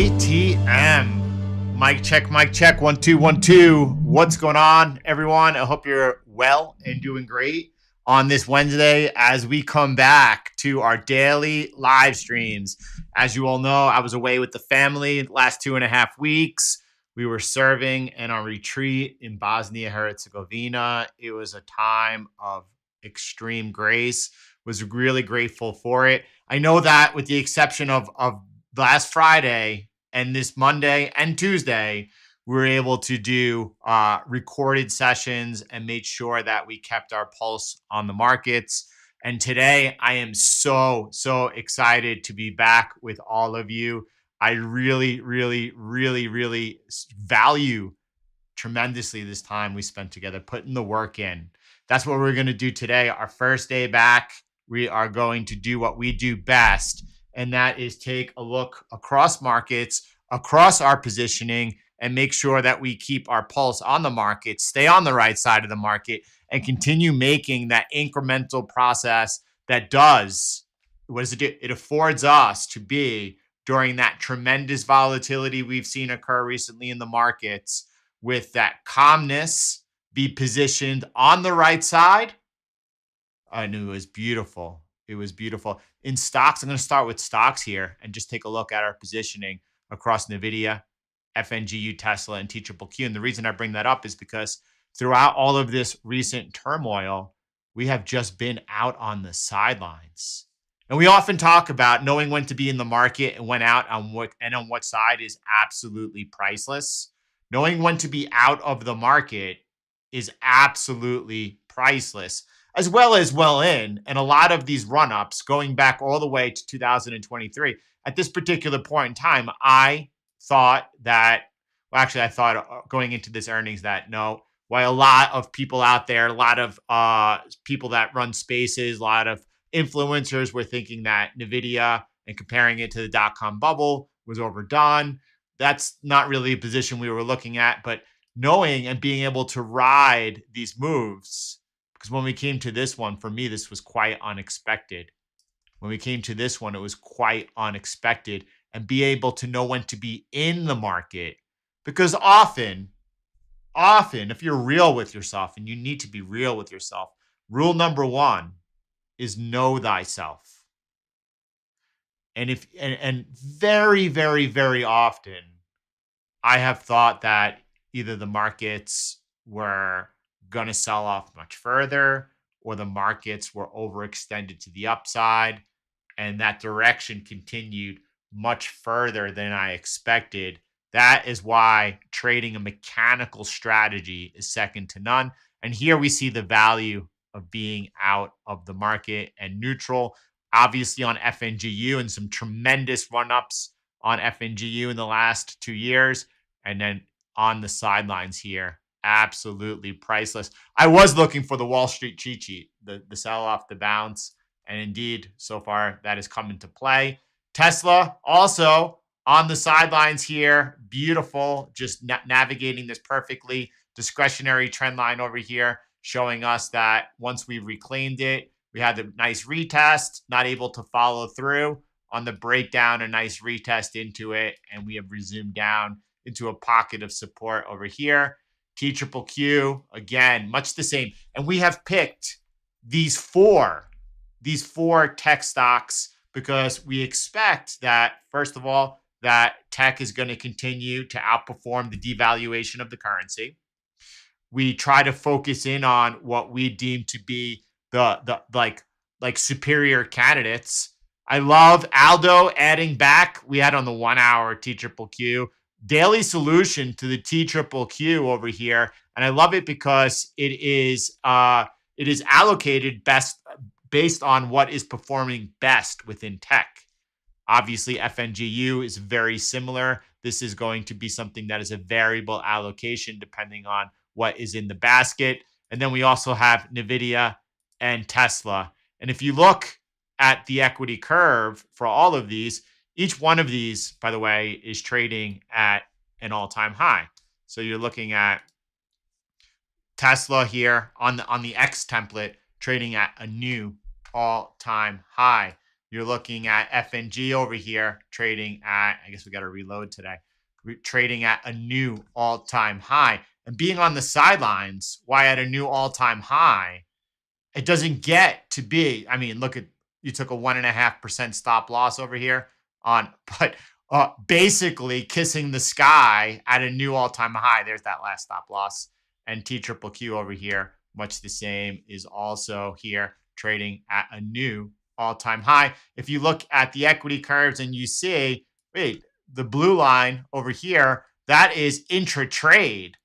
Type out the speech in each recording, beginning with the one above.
CTM. Mic check, mic check. 1 2 1 2. What's going on, everyone? I hope you're well and doing great on this Wednesday as we come back to our daily live streams. As you all know, I was away with the family the last 2.5 weeks. We were serving and on retreat in Bosnia-Herzegovina. It was a time of extreme grace. Was really grateful for it. I know that with the exception of last Friday and this Monday and Tuesday, we were able to do recorded sessions and made sure that we kept our pulse on the markets. And today I am so excited to be back with all of you. I really value tremendously this time we spent together, putting the work in. That's what we're going to do today. Our first day back, we are going to do what we do best, and that is take a look across markets, across our positioning, and make sure that we keep our pulse on the market, stay on the right side of the market, and continue making that incremental process that does, what does it do? It affords us to be during that tremendous volatility we've seen occur recently in the markets, with that calmness, be positioned on the right side. I knew it was beautiful. It was beautiful. In stocks, I'm going to start with stocks here and just take a look at our positioning across NVIDIA, FNGU, Tesla, and TQQQ. And the reason I bring that up is because throughout all of this recent turmoil, we have just been out on the sidelines. And we often talk about knowing when to be in the market and when out on what side is absolutely priceless. Knowing when to be out of the market is absolutely priceless, as well as well in. And a lot of these run-ups going back all the way to 2023, at this particular point in time, I thought going into this earnings that while a lot of people out there, a lot of people that run spaces, a lot of influencers were thinking that NVIDIA and comparing it to the dot-com bubble was overdone. That's not really a position we were looking at, but knowing and being able to ride these moves, because when we came to this one, for me, this was quite unexpected. When we came to this one, it was quite unexpected, and be able to know when to be in the market, because often, if you're real with yourself, and you need to be real with yourself, rule number one is know thyself. And very often, I have thought that either the markets were going to sell off much further, or the markets were overextended to the upside, and that direction continued much further than I expected. That is why trading a mechanical strategy is second to none. And here we see the value of being out of the market and neutral. Obviously on FNGU, and some tremendous run-ups on FNGU in the last 2 years. And then on the sidelines here, absolutely priceless. I was looking for the Wall Street cheat sheet, the sell off, the bounce. And indeed, so far, that has come into play. Tesla also on the sidelines here. Beautiful, just navigating this perfectly. Discretionary trend line over here, showing us that once we reclaimed it, we had a nice retest, not able to follow through on the breakdown, a nice retest into it, and we have resumed down into a pocket of support over here. TQQQ, again, much the same. And we have picked these four tech stocks because we expect that, first of all, that tech is going to continue to outperform the devaluation of the currency. We try to focus in on what we deem to be the superior candidates. I love Aldo adding back. We had on the 1 hour TQQQ daily solution to the TQQQ over here, and I love it because it is allocated based on what is performing best within tech. Obviously, FNGU is very similar. This is going to be something that is a variable allocation depending on what is in the basket. And then we also have NVIDIA and Tesla. And if you look at the equity curve for all of these, each one of these, by the way, is trading at an all-time high. So you're looking at Tesla here on the X template trading at a new all-time high. You're looking at FNG over here trading at, I guess we got to reload today, trading at a new all-time high. And being on the sidelines, why at a new all-time high? It doesn't get to be. I mean, look at, you took a 1.5% stop loss over here on, but basically kissing the sky at a new all-time high. There's that last stop loss. And T triple Q over here, much the same, is also here trading at a new all-time high. If you look at the equity curves and you see, wait, the blue line over here, that is intra-trade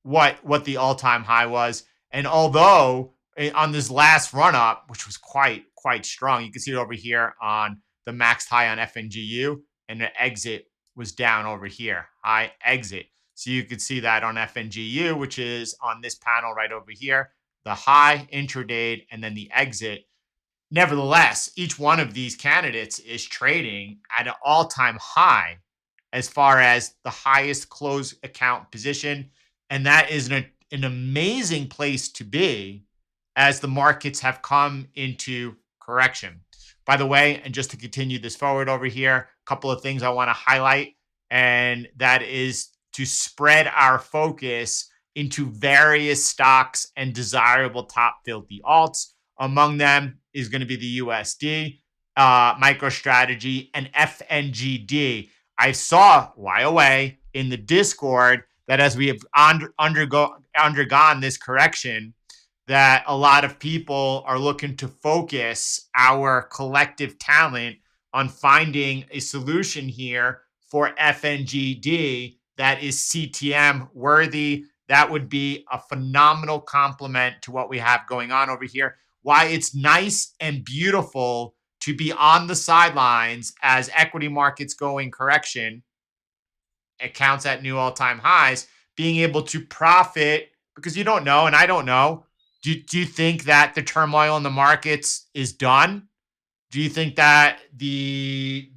what the all-time high was. And although on this last run up, which was quite strong, you can see it over here on the maxed high on FNGU, and the exit was down over here, high exit. So you can see that on FNGU, which is on this panel right over here, the high intraday and then the exit. Nevertheless, each one of these candidates is trading at an all-time high as far as the highest close account position. And that is an amazing place to be as the markets have come into correction. By the way, and just to continue this forward over here, a couple of things I want to highlight, and that is to spread our focus into various stocks and desirable top filthy alts. Among them is going to be the USD, MicroStrategy, and FNGD. I saw YOA in the Discord that as we have undergone this correction, that a lot of people are looking to focus our collective talent on finding a solution here for FNGD that is CTM worthy. That would be a phenomenal complement to what we have going on over here. Why it's nice and beautiful to be on the sidelines as equity markets go in correction, accounts at new all-time highs, being able to profit, because you don't know, and I don't know. Do you think that the turmoil in the markets is done? Do you think that the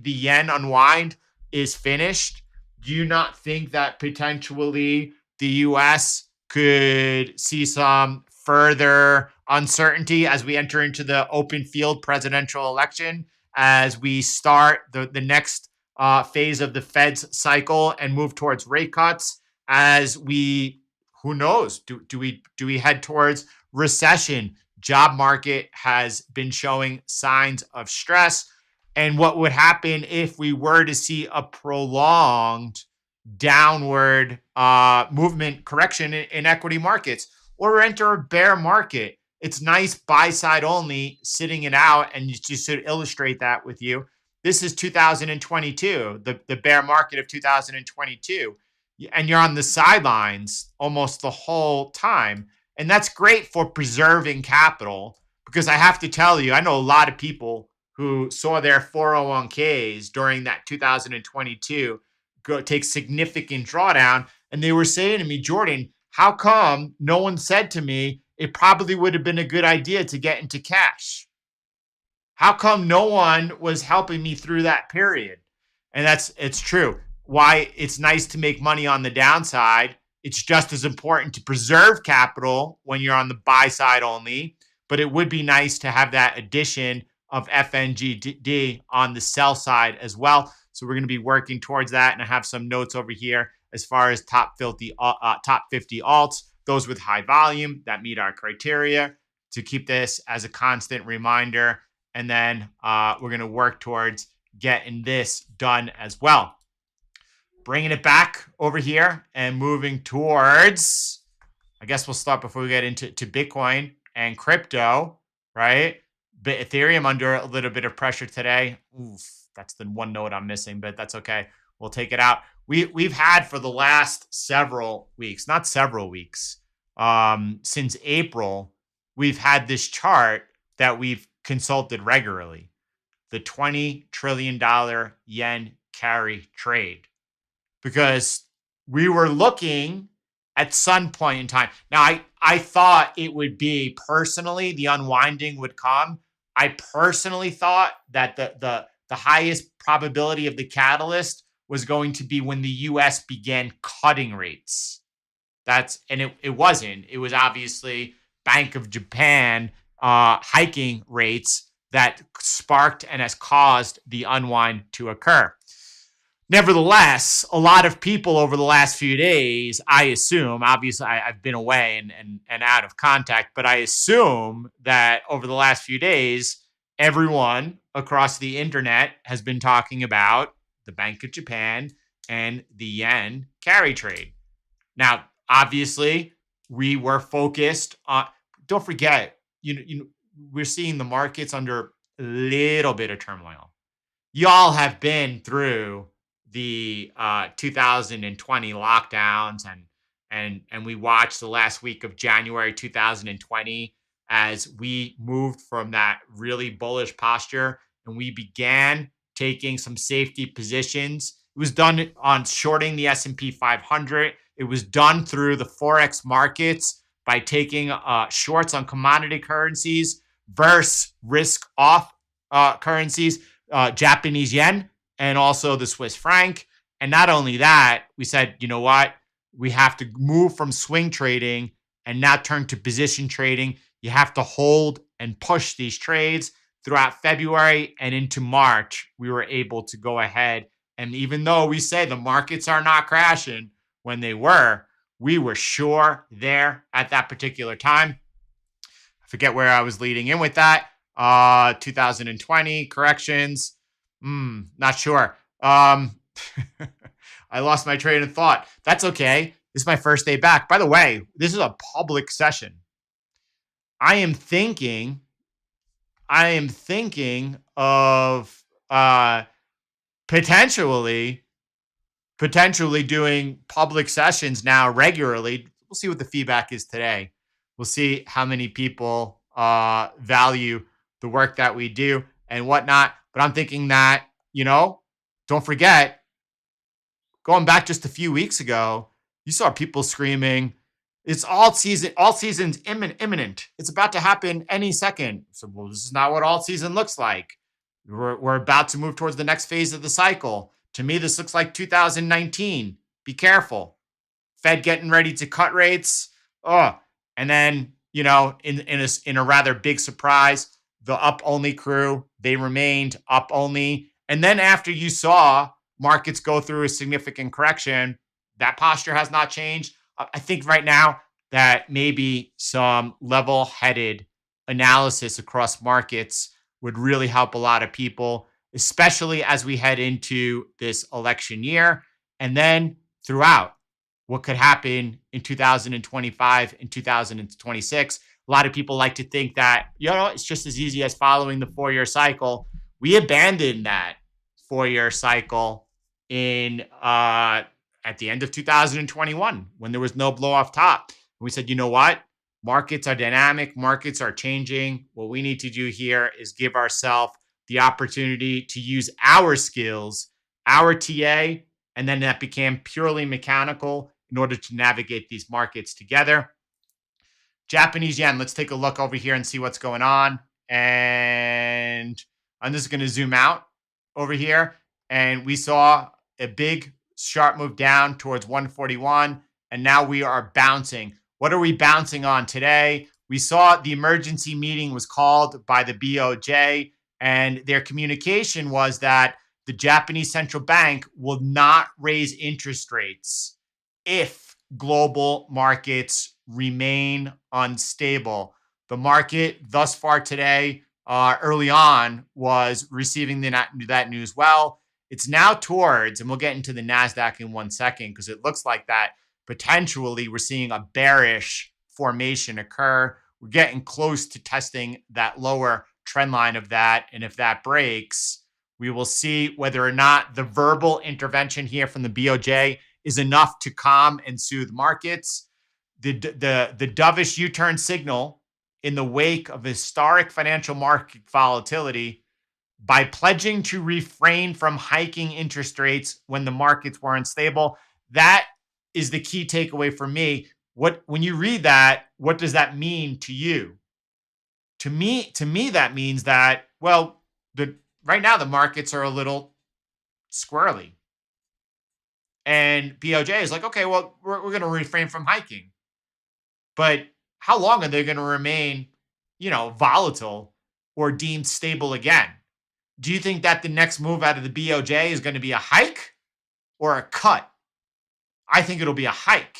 yen unwind is finished? Do you not think that potentially the U.S. could see some further uncertainty as we enter into the open field presidential election, as we start the next phase of the Fed's cycle and move towards rate cuts, as we, who knows, do we head towards recession? Job market has been showing signs of stress. And what would happen if we were to see a prolonged downward movement correction in equity markets, or enter a bear market? It's nice buy side only, sitting it out, and just to illustrate that with you, this is 2022, the bear market of 2022, and you're on the sidelines almost the whole time. And that's great for preserving capital, because I have to tell you, I know a lot of people who saw their 401ks during that 2022 take significant drawdown. And they were saying to me, Jordan, how come no one said to me it probably would have been a good idea to get into cash? How come no one was helping me through that period? And it's true. Why it's nice to make money on the downside. It's just as important to preserve capital when you're on the buy side only, but it would be nice to have that addition of FNGD on the sell side as well. So we're going to be working towards that, and I have some notes over here as far as top 50 alts, those with high volume that meet our criteria, to keep this as a constant reminder. And then we're going to work towards getting this done as well. Bringing it back over here and moving towards, I guess we'll start before we get into Bitcoin and crypto, right? But Ethereum under a little bit of pressure today. Oof, that's the one note I'm missing, but that's okay. We'll take it out. We've had for the last several weeks, not several weeks, since April, we've had this chart that we've consulted regularly, the $20 trillion yen carry trade, because we were looking at some point in time. Now, I thought it would be, personally, the unwinding would come. I personally thought that the highest probability of the catalyst was going to be when the U.S. began cutting rates. It wasn't. It was obviously Bank of Japan hiking rates. that sparked and has caused the unwind to occur. Nevertheless, a lot of people over the last few days, I assume, obviously I've been away and out of contact, but I assume that over the last few days, everyone across the internet has been talking about the Bank of Japan and the yen carry trade. Now, obviously, we were focused on, don't forget, we're seeing the markets under a little bit of turmoil. Y'all have been through the 2020 lockdowns, and we watched the last week of January 2020 as we moved from that really bullish posture and we began taking some safety positions. It was done on shorting the S&P 500. It was done through the forex markets by taking shorts on commodity currencies versus risk off currencies, Japanese yen and also the Swiss franc. And not only that, we said, you know what? We have to move from swing trading and now turn to position trading. You have to hold and push these trades. Throughout February and into March, we were able to go ahead. And even though we say the markets are not crashing, when they were, we were sure there at that particular time. I forget where I was leading in with that. 2020 corrections. Not sure. I lost my train of thought. That's okay. This is my first day back. By the way, this is a public session. I am thinking of potentially doing public sessions now regularly. We'll see what the feedback is today. We'll see how many people value the work that we do and whatnot. But I'm thinking that, don't forget, going back just a few weeks ago, you saw people screaming, it's all season's imminent. It's about to happen any second. So, well, this is not what all season looks like. We're about to move towards the next phase of the cycle. To me, this looks like 2019. Be careful. Fed getting ready to cut rates. And then, in a rather big surprise, the up only crew, they remained up only. And then after you saw markets go through a significant correction, that posture has not changed. I think right now that maybe some level-headed analysis across markets would really help a lot of people, especially as we head into this election year. And then throughout what could happen in 2025 and 2026. A lot of people like to think that, it's just as easy as following the 4-year cycle. We abandoned that 4-year cycle at the end of 2021 when there was no blow off top. And we said, you know what? Markets are dynamic. Markets are changing. What we need to do here is give ourselves the opportunity to use our skills, our TA, and then that became purely mechanical in order to navigate these markets together. Japanese yen, let's take a look over here and see what's going on. And I'm just going to zoom out over here. And we saw a big sharp move down towards 141. And now we are bouncing. What are we bouncing on today? We saw the emergency meeting was called by the BOJ, and their communication was that the Japanese central bank will not raise interest rates if global markets remain unstable. The market thus far today, early on, was receiving that news well. It's now towards, and we'll get into the Nasdaq in 1 second because it looks like that potentially we're seeing a bearish formation occur. We're getting close to testing that lower trend line of that. And if that breaks, we will see whether or not the verbal intervention here from the BOJ is enough to calm and soothe markets. The dovish U-turn signal in the wake of historic financial market volatility by pledging to refrain from hiking interest rates when the markets were unstable. That is the key takeaway for me. When you read that, what does that mean to you? To me, that means that, well, right now the markets are a little squirrely. And BOJ is like, okay, well, we're going to refrain from hiking. But how long are they going to remain, volatile? or deemed stable again. Do you think that the next move out of the BOJ is going to be a hike or a cut? I think it'll be a hike.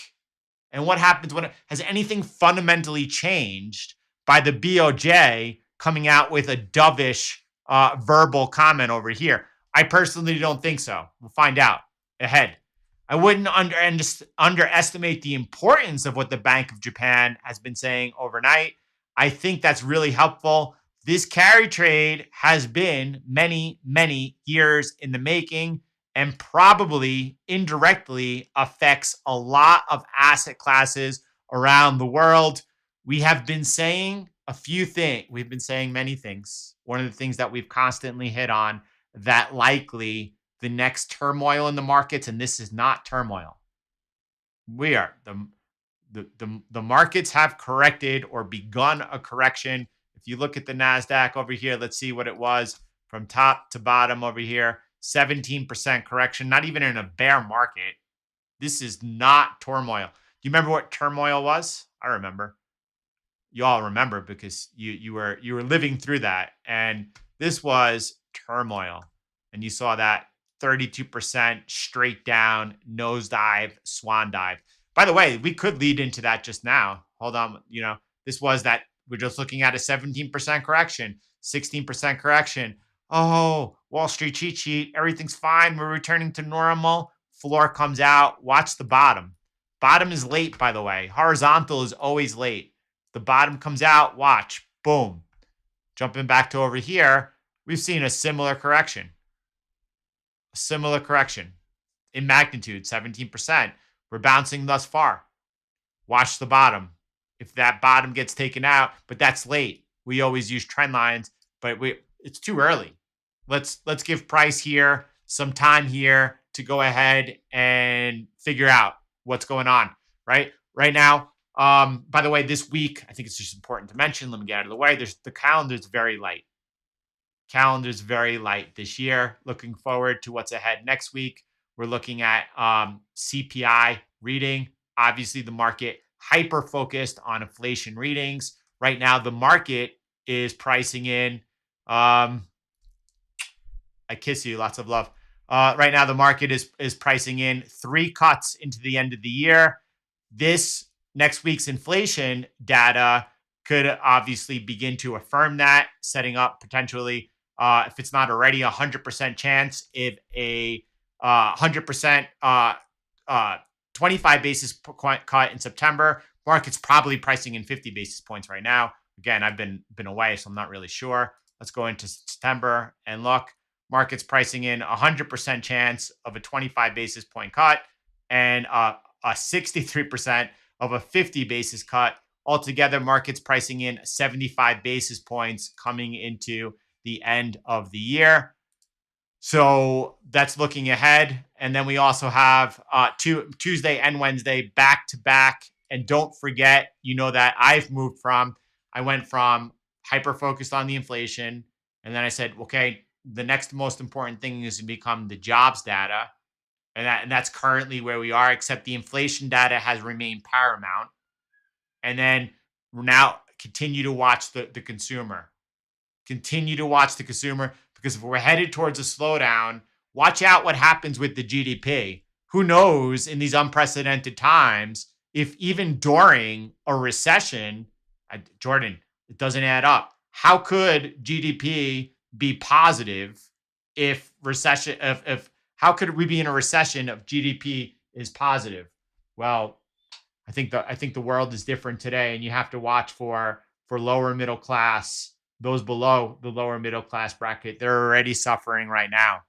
And what happens when has anything fundamentally changed by the BOJ coming out with a dovish verbal comment over here? I personally don't think so. We'll find out ahead. I wouldn't underestimate the importance of what the Bank of Japan has been saying overnight. I think that's really helpful. This carry trade has been many, many years in the making and probably indirectly affects a lot of asset classes around the world. We have been saying a few things. We've been saying many things. One of the things that we've constantly hit on that likely the next turmoil in the markets, and this is not turmoil. We are the markets have corrected or begun a correction. If you look at the Nasdaq over here, let's see what it was from top to bottom over here. 17% correction, not even in a bear market. This is not turmoil. Do you remember what turmoil was? I remember. You all remember because you were living through that. And this was turmoil. And you saw that 32% straight down, nosedive, swan dive. By the way, we could lead into that just now. Hold on. This was that we're just looking at a 17% correction, 16% correction. Oh, Wall Street cheat sheet. Everything's fine. We're returning to normal. Floor comes out. Watch the bottom. Bottom is late, by the way. Horizontal is always late. The bottom comes out. Watch. Boom. Jumping back to over here, we've seen a similar correction. A similar correction in magnitude, 17%. We're bouncing thus far. Watch the bottom. If that bottom gets taken out, but that's late. We always use trend lines, but it's too early. Let's give price here some time here to go ahead and figure out what's going on, right? Right now, by the way, this week, I think it's just important to mention, let me get out of the way. The calendar's very light. Calendar's very light this year. Looking forward to what's ahead next week. We're looking at CPI reading. Obviously, the market hyper-focused on inflation readings. Right now, the market is pricing in I kiss you. Lots of love. Right now, the market is pricing in 3 cuts into the end of the year. This next week's inflation data could obviously begin to affirm that, setting up potentially, if it's not already, 100% chance if a 100% 25 basis point cut in September. Market's probably pricing in 50 basis points right now. Again, I've been away, so I'm not really sure. Let's go into September and look. Market's pricing in 100% chance of a 25 basis point cut and a 63% of a 50 basis cut. Altogether, market's pricing in 75 basis points coming into the end of the year. So that's looking ahead. And then we also have Tuesday and Wednesday back to back. And don't forget, that I went from hyper-focused on the inflation. And then I said, okay, the next most important thing is to become the jobs data. And that's currently where we are, except the inflation data has remained paramount. And then now continue to watch the consumer. Continue to watch the consumer, because if we're headed towards a slowdown, watch out what happens with the GDP. Who knows in these unprecedented times if even during a recession, Jordan, it doesn't add up. How could GDP be positive if how could we be in a recession if GDP is positive? Well, I think the world is different today, and you have to watch for lower middle class, those below the lower middle class bracket. They're already suffering right now.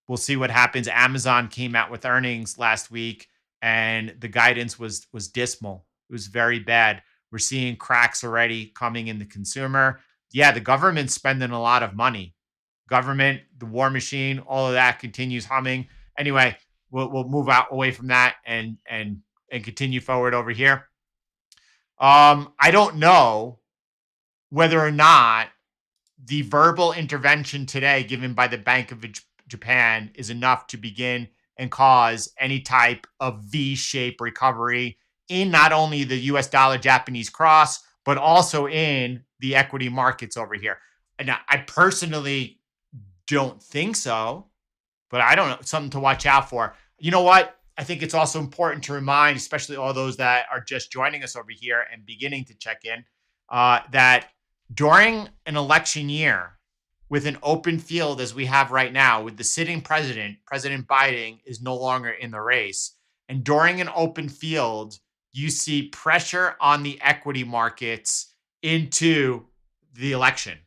We'll see what happens. Amazon came out with earnings last week, and the guidance was dismal. It was very bad. We're seeing cracks already coming in the consumer. Yeah, the government's spending a lot of money. Government, the war machine, all of that continues humming. Anyway, we'll move away from that and continue forward over here. I don't know whether or not the verbal intervention today given by the Bank of Japan is enough to begin and cause any type of V-shaped recovery in not only the US dollar Japanese cross, but also in the equity markets over here. And I personally don't think so, but I don't know, something to watch out for. You know what? I think it's also important to remind, especially all those that are just joining us over here and beginning to check in, that during an election year with an open field as we have right now, with the sitting president, President Biden, is no longer in the race. And during an open field, you see pressure on the equity markets into the election.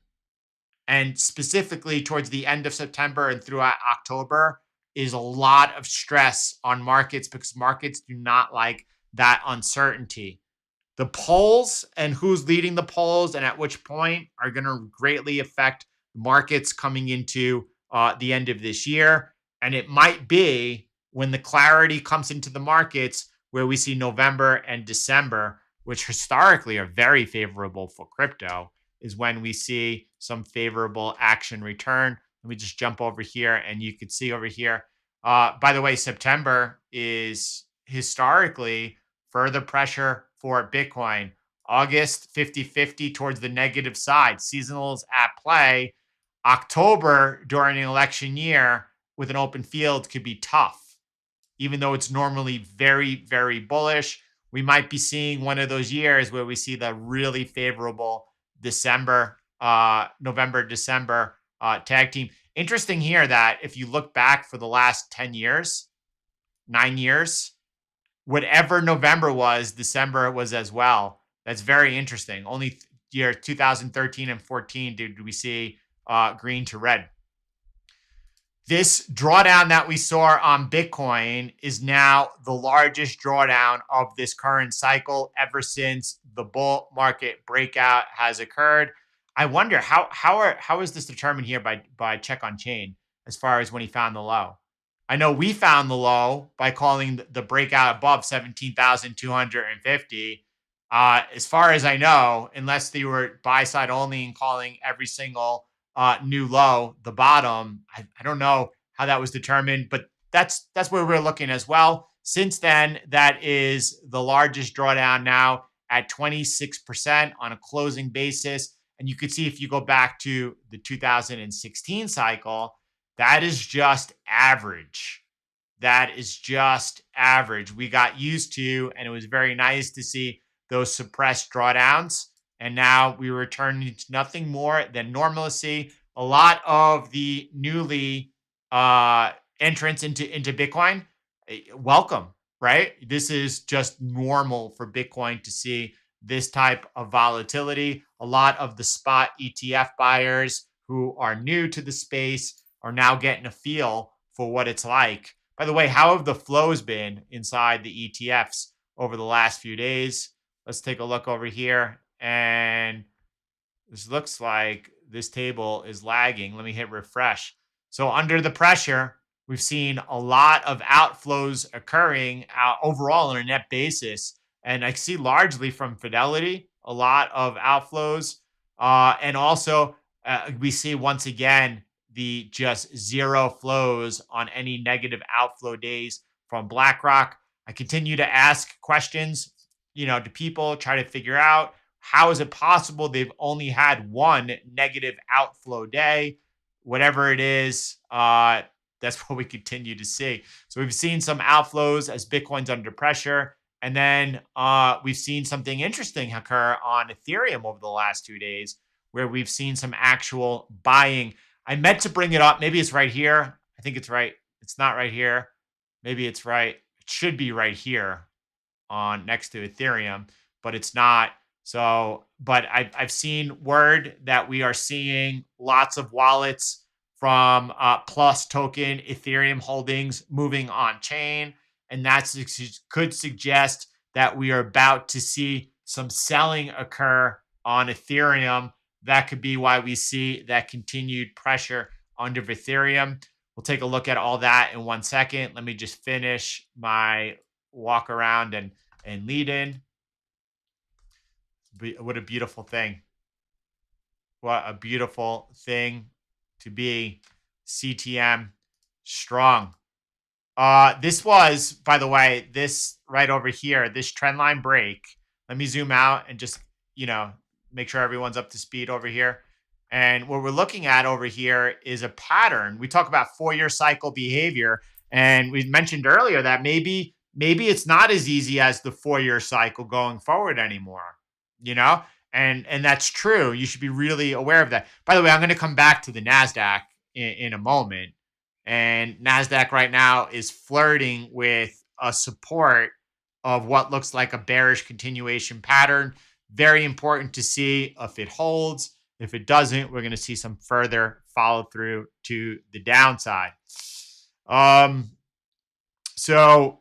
And specifically towards the end of September and throughout October is a lot of stress on markets because markets do not like that uncertainty. The polls and who's leading the polls and at which point are going to greatly affect markets coming into the end of this year. And it might be when the clarity comes into the markets where we see November and December, which historically are very favorable for crypto, is when we see some favorable action return. Let me just jump over here and you can see over here. By the way, September is historically further pressure for Bitcoin. August 50-50 towards the negative side. Seasonals at play. October during an election year with an open field could be tough. Even though it's normally very, very bullish, we might be seeing one of those years where we see the really favorable December, November, December tag team. Interesting here that if you look back for the last 10 years, 9 years, whatever November was, December was as well. That's very interesting. Only year 2013 and 14 did we see green to red. This drawdown that we saw on Bitcoin is now the largest drawdown of this current cycle ever since the bull market breakout has occurred. I wonder how is this determined here by check on chain as far as when he found the low? I know we found the low by calling the breakout above 17,250. As far as I know, unless they were buy side only and calling every single new low the bottom, I don't know how that was determined, but that's where we're looking as well. Since then, that is the largest drawdown now at 26% on a closing basis. And you could see if you go back to the 2016 cycle, that is just average. That is just average. We got used to, and it was very nice to see those suppressed drawdowns. And now we return to nothing more than normalcy. A lot of the newly entrants into Bitcoin, welcome, right? This is just normal for Bitcoin to see this type of volatility. A lot of the spot ETF buyers who are new to the space are now getting a feel for what it's like. By the way, how have the flows been inside the ETFs over the last few days? Let's take a look over here. And this looks like this table is lagging. Let me hit refresh. So under the pressure, we've seen a lot of outflows occurring overall on a net basis. And I see largely from Fidelity, a lot of outflows. And also we see once again, the just zero flows on any negative outflow days from BlackRock. I continue to ask questions, to people, try to figure out how is it possible they've only had one negative outflow day, whatever it is. That's what we continue to see. So we've seen some outflows as Bitcoin's under pressure. And then we've seen something interesting occur on Ethereum over the last 2 days where we've seen some actual buying. I meant to bring it up. Maybe it's right here. I think it's right. It's not right here. Maybe it's right. It should be right here on next to Ethereum, but it's not. So, but I've seen word that we are seeing lots of wallets from Plus token Ethereum holdings moving on chain. And that could suggest that we are about to see some selling occur on Ethereum. That could be why we see that continued pressure under Ethereum. We'll take a look at all that in 1 second. Let me just finish my walk around and lead in. What a beautiful thing. What a beautiful thing to be CTM strong. This was, by the way, this right over here, this trend line break. Let me zoom out and just, make sure everyone's up to speed over here. And what we're looking at over here is a pattern. We talk about 4-year cycle behavior, and we mentioned earlier that maybe it's not as easy as the 4-year cycle going forward anymore, you know? And that's true. You should be really aware of that. By the way, I'm going to come back to the Nasdaq in a moment. And Nasdaq right now is flirting with a support of what looks like a bearish continuation pattern. Very important to see if it holds. If it doesn't, we're going to see some further follow through to the downside. So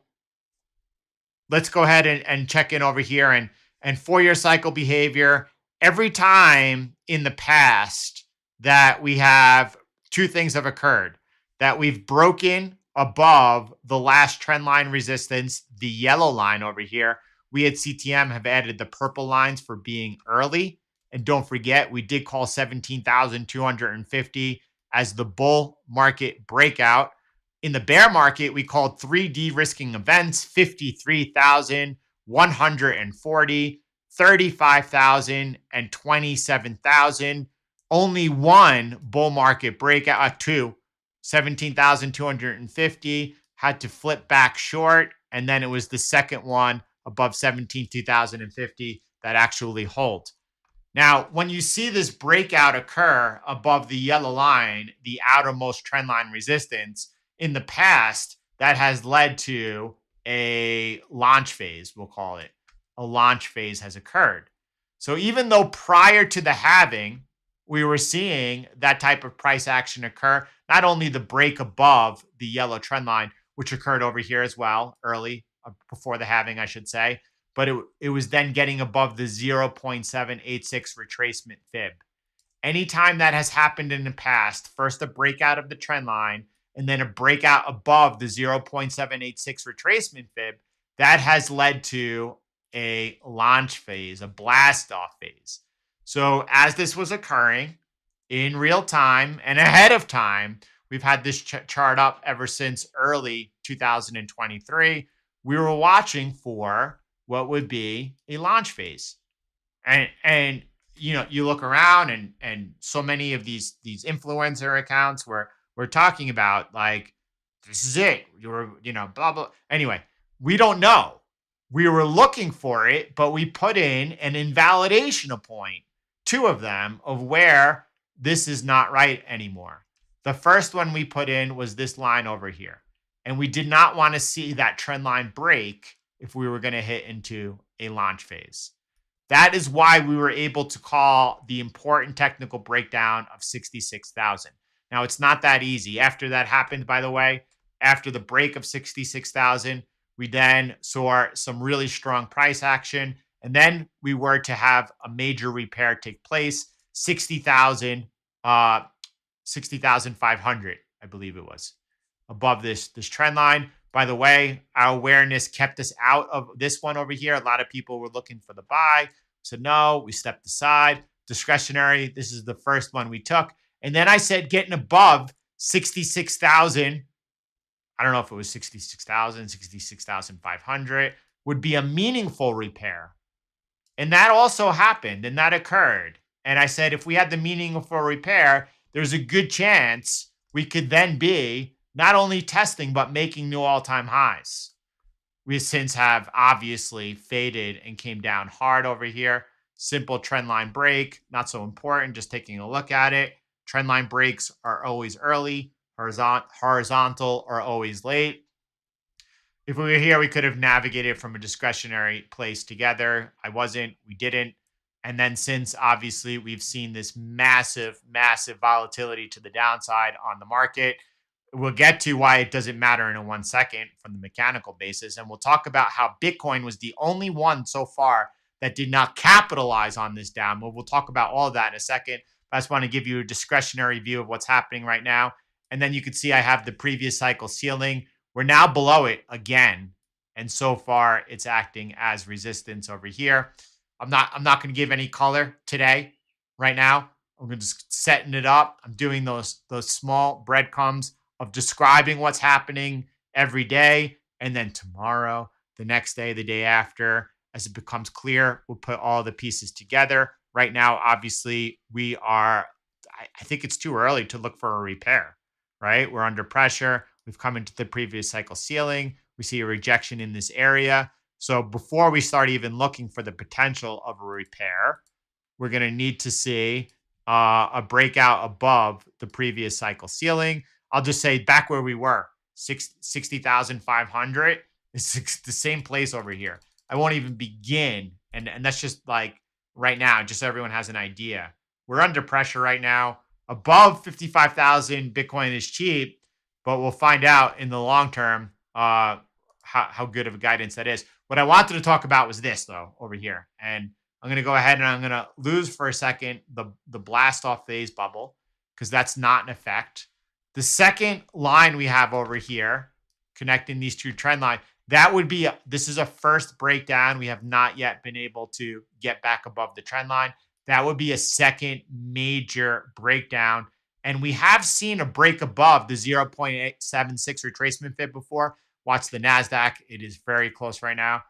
let's go ahead and check in over here and 4-year cycle behavior. Every time in the past that we have two things have occurred, that we've broken above the last trend line resistance, the yellow line over here. We at CTM have added the purple lines for being early. And don't forget, we did call 17,250 as the bull market breakout. In the bear market, we called three de-risking events: 53,140, 35,000, and 27,000. Only one bull market breakout, two, 17,250, had to flip back short. And then it was the second one above 17,250 that actually held. Now, when you see this breakout occur above the yellow line, the outermost trend line resistance, in the past, that has led to a launch phase, we'll call it. A launch phase has occurred. So even though prior to the halving, we were seeing that type of price action occur, not only the break above the yellow trend line, which occurred over here as well, early, before the halving, I should say, but it was then getting above the 0.786 retracement fib. Anytime that has happened in the past, first a breakout of the trend line, and then a breakout above the 0.786 retracement fib, that has led to a launch phase, a blast off phase. So as this was occurring in real time and ahead of time, we've had this chart up ever since early 2023. We were watching for what would be a launch phase. And you know, you look around and so many of these influencer accounts where we're talking about, like, this is it. You're, blah, blah. Anyway, we don't know. We were looking for it, but we put in an invalidation point, two of them, of where this is not right anymore. The first one we put in was this line over here. And we did not want to see that trend line break if we were going to hit into a launch phase. That is why we were able to call the important technical breakdown of 66,000. Now, it's not that easy. After that happened, by the way, after the break of 66,000, we then saw some really strong price action. And then we were to have a major repair take place, 60,500, I believe it was, above this trend line. By the way, our awareness kept us out of this one over here. A lot of people were looking for the buy. So no, we stepped aside. Discretionary, this is the first one we took. And then I said getting above 66,000, I don't know if it was 66,000, 66,500, would be a meaningful repair. And that also happened, and that occurred. And I said if we had the meaningful repair, there's a good chance we could then be not only testing, but making new all-time highs. We since have obviously faded and came down hard over here. Simple trend line break, not so important, just taking a look at it. Trend line breaks are always early. Horizontal are always late. If we were here, we could have navigated from a discretionary place together. I wasn't, we didn't. And then since obviously we've seen this massive, massive volatility to the downside on the market, we'll get to why it doesn't matter in 1 second from the mechanical basis. And we'll talk about how Bitcoin was the only one so far that did not capitalize on this down move. We'll talk about all of that in a second. I just want to give you a discretionary view of what's happening right now. And then you can see I have the previous cycle ceiling. We're now below it again. And so far it's acting as resistance over here. I'm not going to give any color today, right now. I'm just setting it up. I'm doing those small breadcrumbs of describing what's happening every day. And then tomorrow, the next day, the day after, as it becomes clear, we'll put all the pieces together. Right now, obviously, we are I think it's too early to look for a repair, right? We're under pressure. We've come into the previous cycle ceiling. We see a rejection in this area. So before we start even looking for the potential of a repair, we're going to need to see a breakout above the previous cycle ceiling. I'll just say back where we were, 60,500. It's the same place over here. I won't even begin. And that's just like right now, just so everyone has an idea. We're under pressure right now. Above 55,000, Bitcoin is cheap, but we'll find out in the long term how good of a guidance that is. What I wanted to talk about was this, though, over here. And I'm going to go ahead and I'm going to lose for a second the blast off phase bubble because that's not in effect. The second line we have over here connecting these two trend lines, that would be, this is a first breakdown. We have not yet been able to get back above the trend line. That would be a second major breakdown. And we have seen a break above the 0.876 retracement fib before. Watch the Nasdaq. It is very close right now.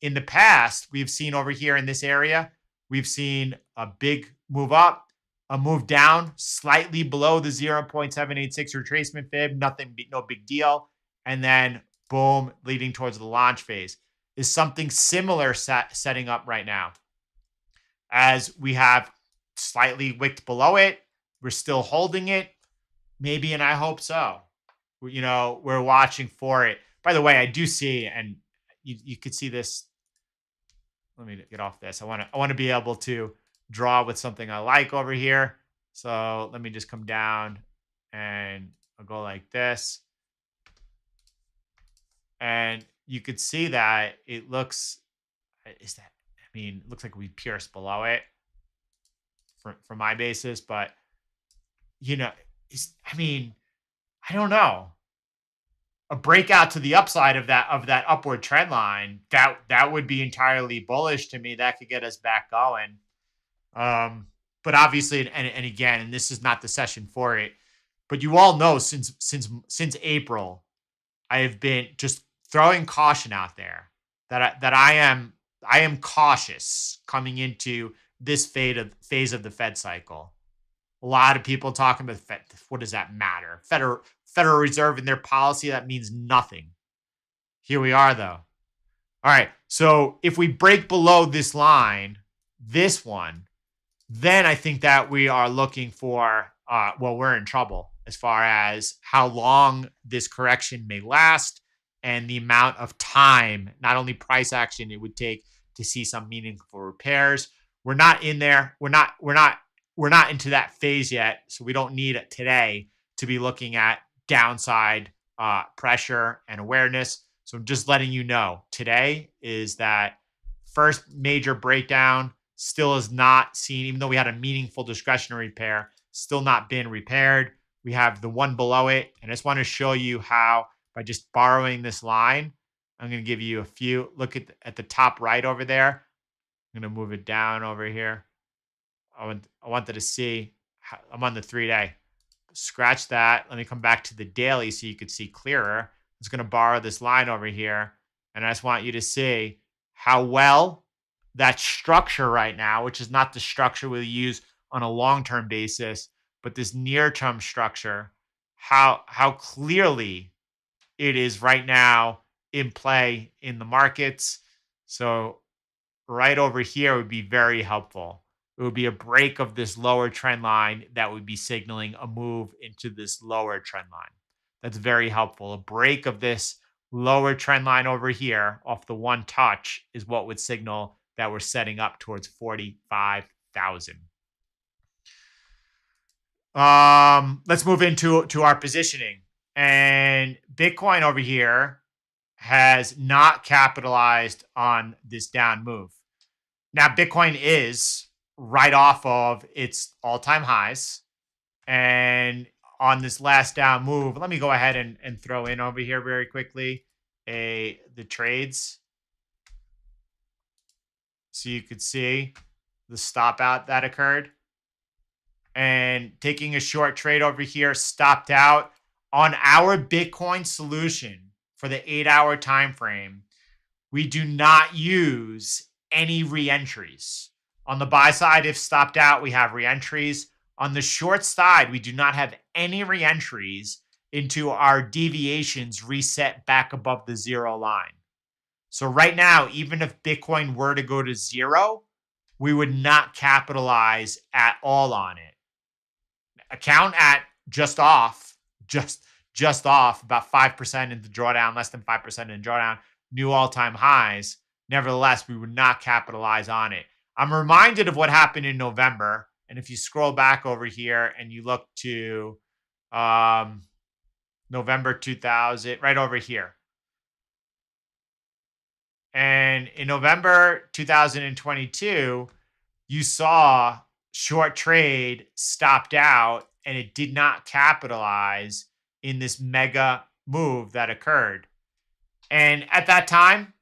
In the past, we've seen over here in this area, we've seen a big move up, a move down, slightly below the 0.786 retracement fib, no big deal. And then boom, leading towards the launch phase. Is something similar setting up right now? As we have slightly wicked below it, we're still holding it. Maybe, and I hope so. We're watching for it. By the way, I do see, and you could see this. Let me get off this. I want to be able to draw with something I like over here. So let me just come down and I'll go like this. And you could see that it looks, it looks like we pierced below it for my basis, but I don't know. A breakout to the upside of that upward trend line, that would be entirely bullish to me. That could get us back going. But obviously, and again, and this is not the session for it, but you all know since April, I have been just throwing caution out there that I am cautious coming into this phase of the Fed cycle. A lot of people talking about Fed. What does that matter? Federal Reserve and their policy, that means nothing. Here we are, though. All right. So if we break below this line, this one, then I think that we are looking for, we're in trouble as far as how long this correction may last and the amount of time, not only price action it would take to see some meaningful repairs. We're not in there. We're not into that phase yet. So we don't need it today to be looking at downside pressure and awareness. So I'm just letting you know today is that first major breakdown still is not seen, even though we had a meaningful discretionary repair, still not been repaired. We have the one below it. And I just want to show you how by just borrowing this line, I'm going to give you a few. Look at the top right over there. I'm going to move it down over here. I wanted to see. I'm on the 3-day. Scratch that. Let me come back to the daily so you could see clearer. I'm just going to borrow this line over here. And I just want you to see how well that structure right now, which is not the structure we'll use on a long-term basis, but this near-term structure, how clearly it is right now in play in the markets. So right over here would be very helpful. It would be a break of this lower trend line that would be signaling a move into this lower trend line. That's very helpful. A break of this lower trend line over here off the one touch is what would signal that we're setting up towards 45,000. Let's move into our positioning. And Bitcoin over here has not capitalized on this down move. Now, Bitcoin is right off of its all-time highs. And on this last down move, let me go ahead and throw in over here very quickly the trades. So you could see the stop out that occurred. And taking a short trade over here, stopped out on our Bitcoin solution for the 8-hour time frame. We do not use any reentries. On the buy side, if stopped out, we have reentries. On the short side, we do not have any reentries into our deviations reset back above the zero line. So right now, even if Bitcoin were to go to zero, we would not capitalize at all on it. Account at just off, just off about 5% in the drawdown, less than 5% in drawdown, new all-time highs. Nevertheless, we would not capitalize on it. I'm reminded of what happened in November. And if you scroll back over here and you look to November 2000, right over here. And in November 2022, you saw short trade stopped out and it did not capitalize in this mega move that occurred. And at that time,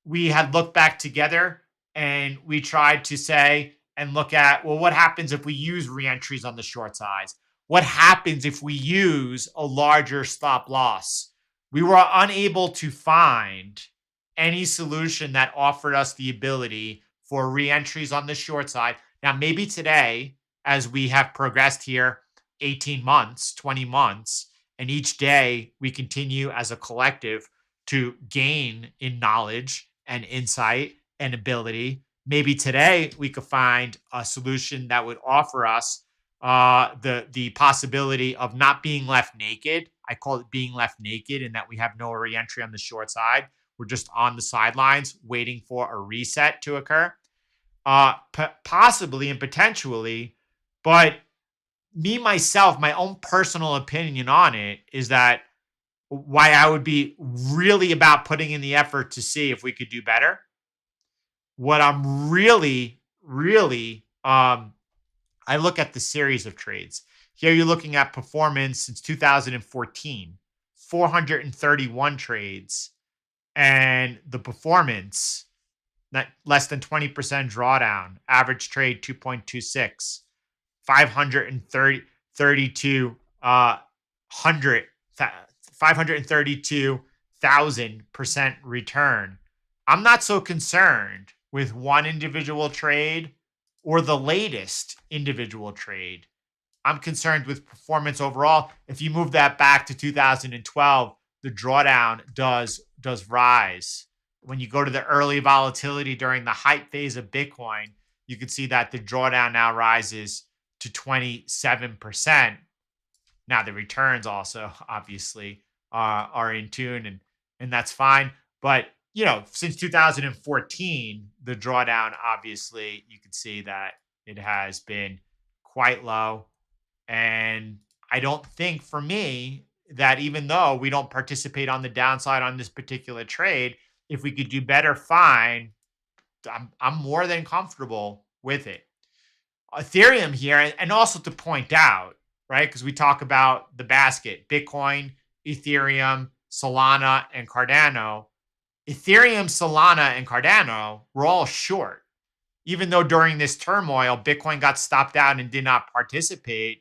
we had looked back together and we tried to say and look at, well, what happens if we use reentries on the short sides? What happens if we use a larger stop loss? We were unable to find any solution that offered us the ability for reentries on the short side. Now, maybe today, as we have progressed here 18 months, 20 months, and each day we continue as a collective to gain in knowledge and insight and ability, maybe today we could find a solution that would offer us the possibility of not being left naked. I call it being left naked in that we have no reentry on the short side. We're just on the sidelines waiting for a reset to occur, possibly and potentially. But me, myself, my own personal opinion on it is that why I would be really about putting in the effort to see if we could do better. What I'm really, I look at the series of trades. Here you're looking at performance since 2014, 431 trades. And the performance, less than 20% drawdown, average trade 2.26, 532,000% return. I'm not so concerned with one individual trade or the latest individual trade. I'm concerned with performance overall. If you move that back to 2012, the drawdown does rise. When you go to the early volatility during the hype phase of Bitcoin, you can see that the drawdown now rises to 27%. Now the returns also obviously are in tune, and that's fine. But since 2014, the drawdown obviously you can see that it has been quite low. And I don't think for me that even though we don't participate on the downside on this particular trade, if we could do better, fine. I'm more than comfortable with it. Ethereum here, and also to point out, right, because we talk about the basket, Bitcoin, Ethereum, Solana, and Cardano. Ethereum, Solana, and Cardano were all short. Even though during this turmoil, Bitcoin got stopped out and did not participate,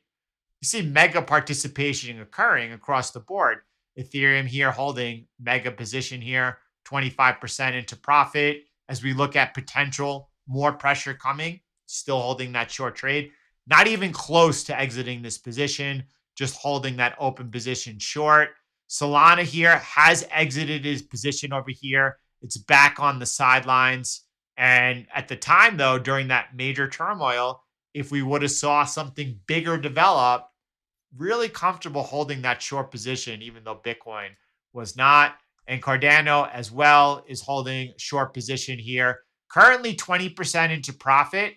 you see mega participation occurring across the board. Ethereum here holding mega position here, 25% into profit. As we look at potential more pressure coming, still holding that short trade. Not even close to exiting this position, just holding that open position short. Solana here has exited his position over here. It's back on the sidelines. And at the time, though, during that major turmoil, if we would have saw something bigger develop, really comfortable holding that short position, even though Bitcoin was not. And Cardano as well is holding short position here. Currently 20% into profit.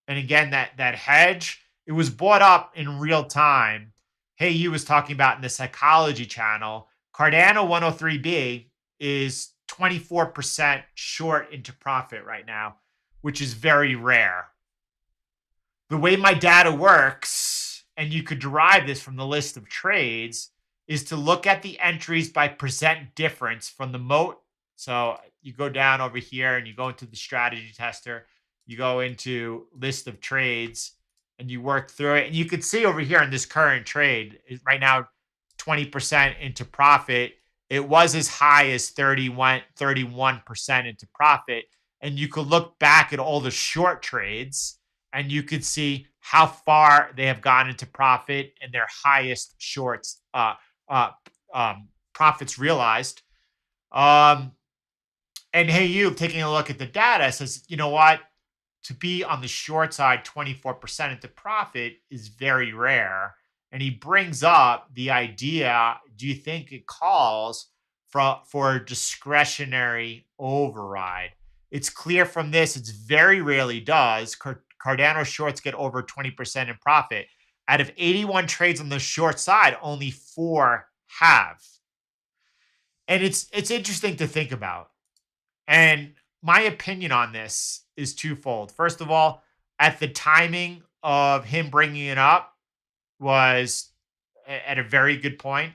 And again, that hedge, it was bought up in real time. Hey, you was talking about in the psychology channel, Cardano 103B is 24% short into profit right now, which is very rare. The way my data works, and you could derive this from the list of trades, is to look at the entries by percent difference from the moat. So you go down over here and you go into the strategy tester, you go into list of trades and you work through it. And you can see over here in this current trade, right now, 20% into profit. It was as high as 31% into profit. And you could look back at all the short trades and you could see how far they have gone into profit and their highest shorts uh, profits realized. Um, and hey, you taking a look at the data says, you know what? To be on the short side, 24% into profit is very rare. And he brings up the idea, do you think it calls for a discretionary override? It's clear from this, it's very rarely does. Cardano shorts get over 20% in profit. Out of 81 trades on the short side, only 4 have. And it's interesting to think about. And my opinion on this is twofold. First of all, at the timing of him bringing it up was at a very good point.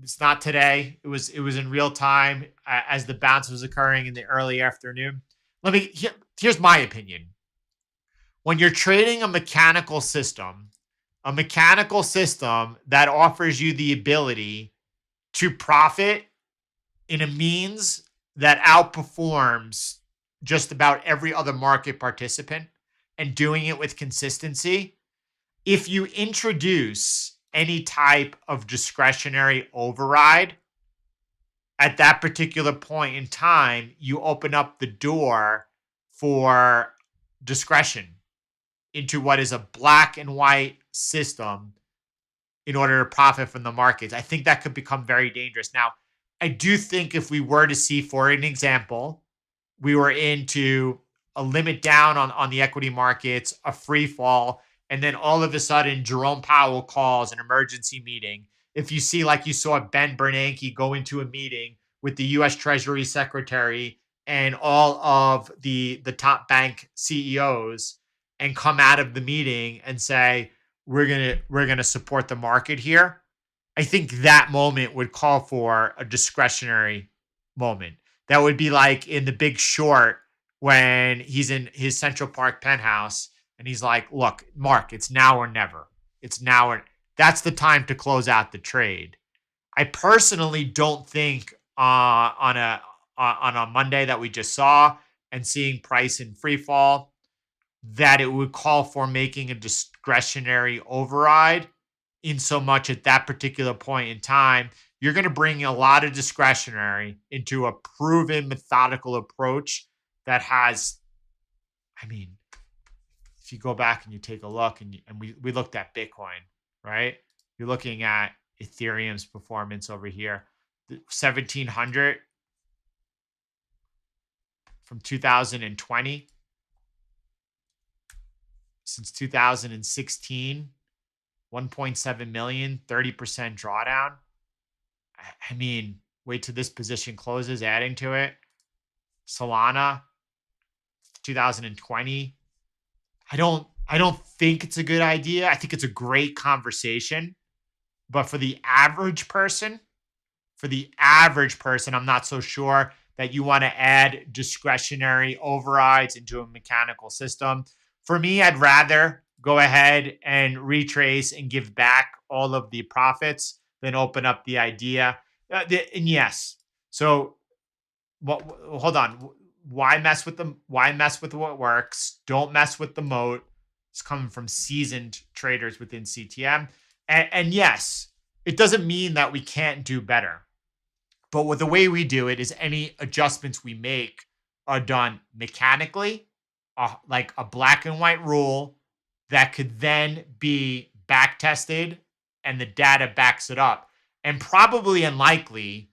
It's not today. It was in real time as the bounce was occurring in the early afternoon. Here's my opinion. When you're trading a mechanical system that offers you the ability to profit in a means that outperforms just about every other market participant and doing it with consistency, if you introduce any type of discretionary override at that particular point in time, you open up the door for discretion into what is a black and white system in order to profit from the markets. I think that could become very dangerous. Now, I do think if we were to see, for an example, we were into a limit down on the equity markets, a free fall, and then all of a sudden Jerome Powell calls an emergency meeting. If you see, like you saw Ben Bernanke go into a meeting with the U.S. Treasury Secretary and all of the top bank CEOs and come out of the meeting and say, we're gonna support the market here. I think that moment would call for a discretionary moment. That would be like in The Big Short when he's in his Central Park penthouse and he's like, look, Mark, it's now or never. It's now or that's the time to close out the trade. I personally don't think on a Monday that we just saw and seeing price in free fall that it would call for making a discretionary override in so much at that particular point in time. You're going to bring a lot of discretionary into a proven methodical approach that has, I mean, if you go back and you take a look and we looked at Bitcoin, right? You're looking at Ethereum's performance over here, 1700 from 2020. Since 2016, 1.7 million, 30% drawdown. I mean, wait till this position closes, adding to it. Solana, 2020. I don't think it's a good idea. I think it's a great conversation. But for the average person, I'm not so sure that you want to add discretionary overrides into a mechanical system. For me, I'd rather go ahead and retrace and give back all of the profits than open up the idea. And yes, so hold on. Why mess with them? Why mess with what works? Don't mess with the moat. It's coming from seasoned traders within CTM. And yes, it doesn't mean that we can't do better. But with the way we do it is any adjustments we make are done mechanically, like a black and white rule that could then be back tested and the data backs it up. And probably unlikely,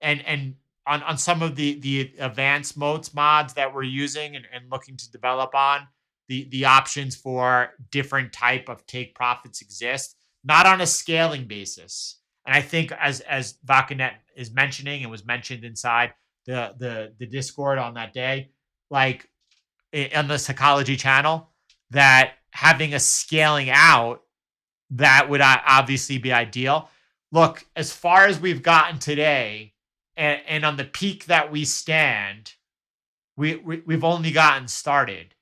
and on some of the advanced mods that we're using and looking to develop on, the options for different type of take profits exist, not on a scaling basis. And I think as Vakanet is mentioning and was mentioned inside the Discord on that day, like on the psychology channel, that having a scaling out that would obviously be ideal. Look, as far as we've gotten today, and on the peak that we stand, we've only gotten started.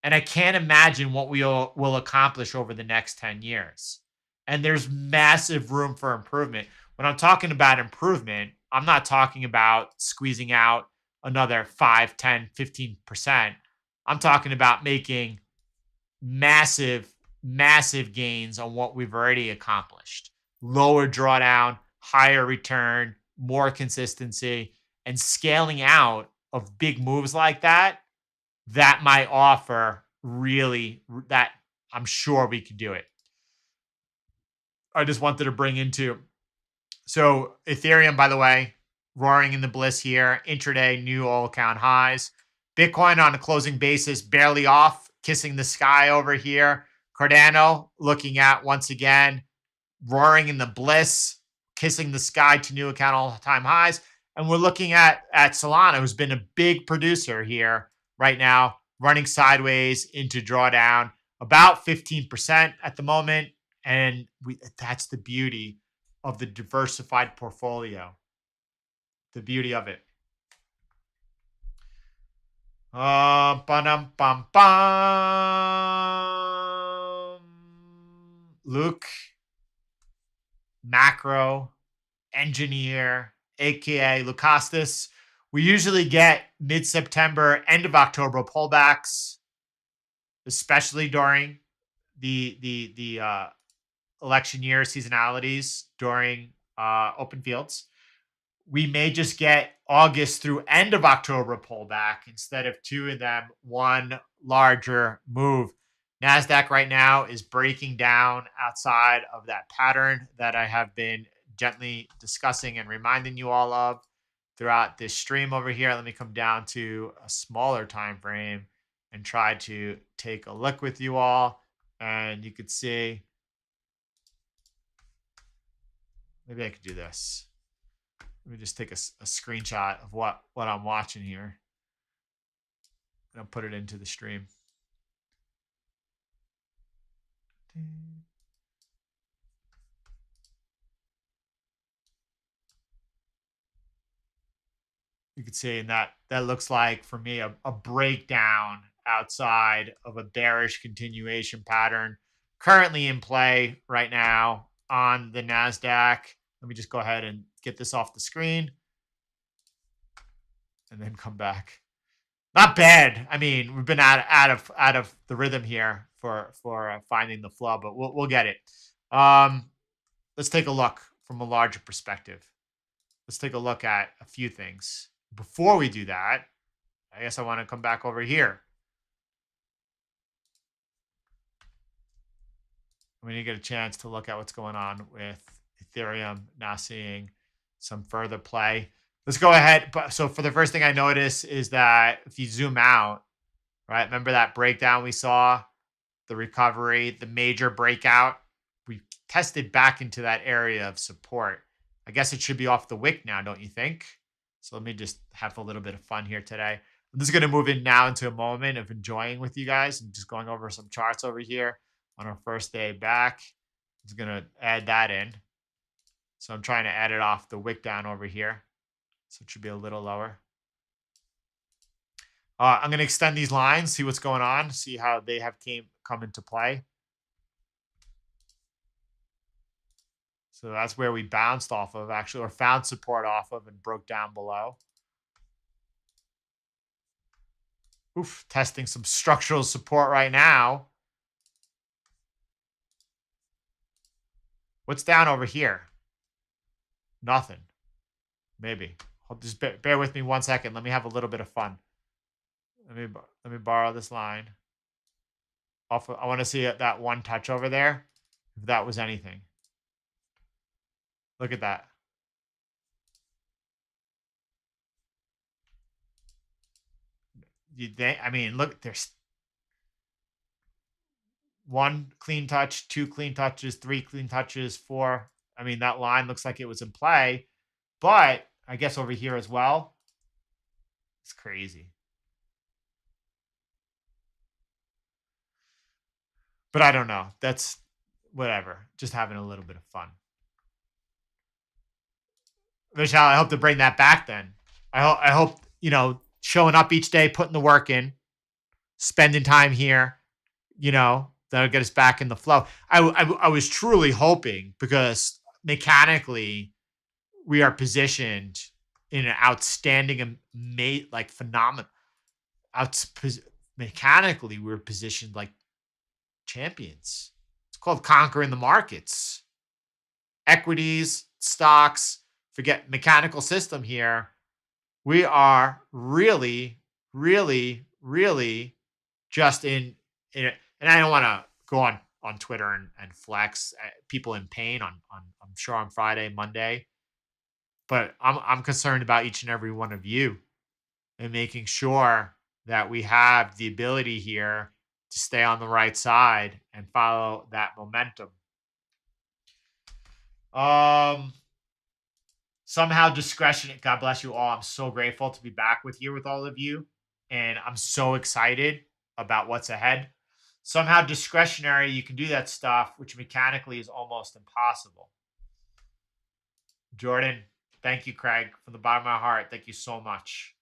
And I can't imagine what we will accomplish over the next 10 years. And there's massive room for improvement. When I'm talking about improvement, I'm not talking about squeezing out another 5, 10, 15%. I'm talking about making massive, massive gains on what we've already accomplished. Lower drawdown, higher return, more consistency, and scaling out of big moves like that. That might offer really that I'm sure we could do it. I just wanted to bring into so Ethereum, by the way, roaring in the bliss here. Intraday new all account highs. Bitcoin on a closing basis, barely off, kissing the sky over here. Cardano looking at once again, roaring in the bliss, kissing the sky to new account all-time highs. And we're looking at Solana, who's been a big producer here right now, running sideways into drawdown, about 15% at the moment. And that's the beauty of the diversified portfolio. The beauty of it. Luke, macro, engineer, aka Lucastus. We usually get mid-September, end of October pullbacks, especially during the election year seasonalities during open fields. We may just get August through end of October pullback instead of two of them, one larger move. Nasdaq right now is breaking down outside of that pattern that I have been gently discussing and reminding you all of throughout this stream over here. Let me come down to a smaller time frame and try to take a look with you all. And you could see, maybe I could do this. Let me just take a screenshot of what I'm watching here. And I'll put it into the stream. You could see, and that looks like for me a breakdown outside of a bearish continuation pattern currently in play right now on the Nasdaq. Let me just go ahead and get this off the screen and then come back. Not bad. I mean, we've been out of the rhythm here for finding the flow, but we'll get it. Let's take a look from a larger perspective. Let's take a look at a few things. Before we do that, I guess I want to come back over here. When you get a chance to look at what's going on with Ethereum, now seeing some further play. Let's go ahead. So for the first thing I notice is that if you zoom out, right, remember that breakdown we saw, the recovery, the major breakout, we tested back into that area of support. I guess it should be off the wick now, don't you think? So let me just have a little bit of fun here today. I'm just going to move in now into a moment of enjoying with you guys and just going over some charts over here on our first day back. I'm just going to add that in. So I'm trying to add it off the wick down over here. So it should be a little lower. I'm going to extend these lines, see what's going on, see how they have come into play. So that's where we bounced off of, actually, or found support off of and broke down below. Oof, testing some structural support right now. What's down over here? Nothing. Maybe. Just bear with me 1 second. Let me have a little bit of fun. Let me borrow this line. I want to see that one touch over there. If that was anything. Look at that. I mean, look, there's one clean touch, two clean touches, three clean touches, four. I mean, that line looks like it was in play. But I guess over here as well, it's crazy. But I don't know. That's whatever. Just having a little bit of fun. Michelle, I hope to bring that back then. I hope, showing up each day, putting the work in, spending time here, that'll get us back in the flow. I was truly hoping, because mechanically we are positioned in an outstanding, phenomenal, mechanically, we're positioned like champions. It's called conquering the markets. Equities, stocks, forget mechanical system here. We are really, really, really just in it. And I don't want to go on Twitter and flex people in pain on I'm sure on Friday, Monday, but I'm concerned about each and every one of you and making sure that we have the ability here to stay on the right side and follow that momentum. Um, Somehow discretionary. God bless you all. I'm so grateful to be back with all of you, and I'm so excited about what's ahead. Somehow discretionary, you can do that stuff, which mechanically is almost impossible. Jordan, thank you, Craig, from the bottom of my heart. Thank you so much.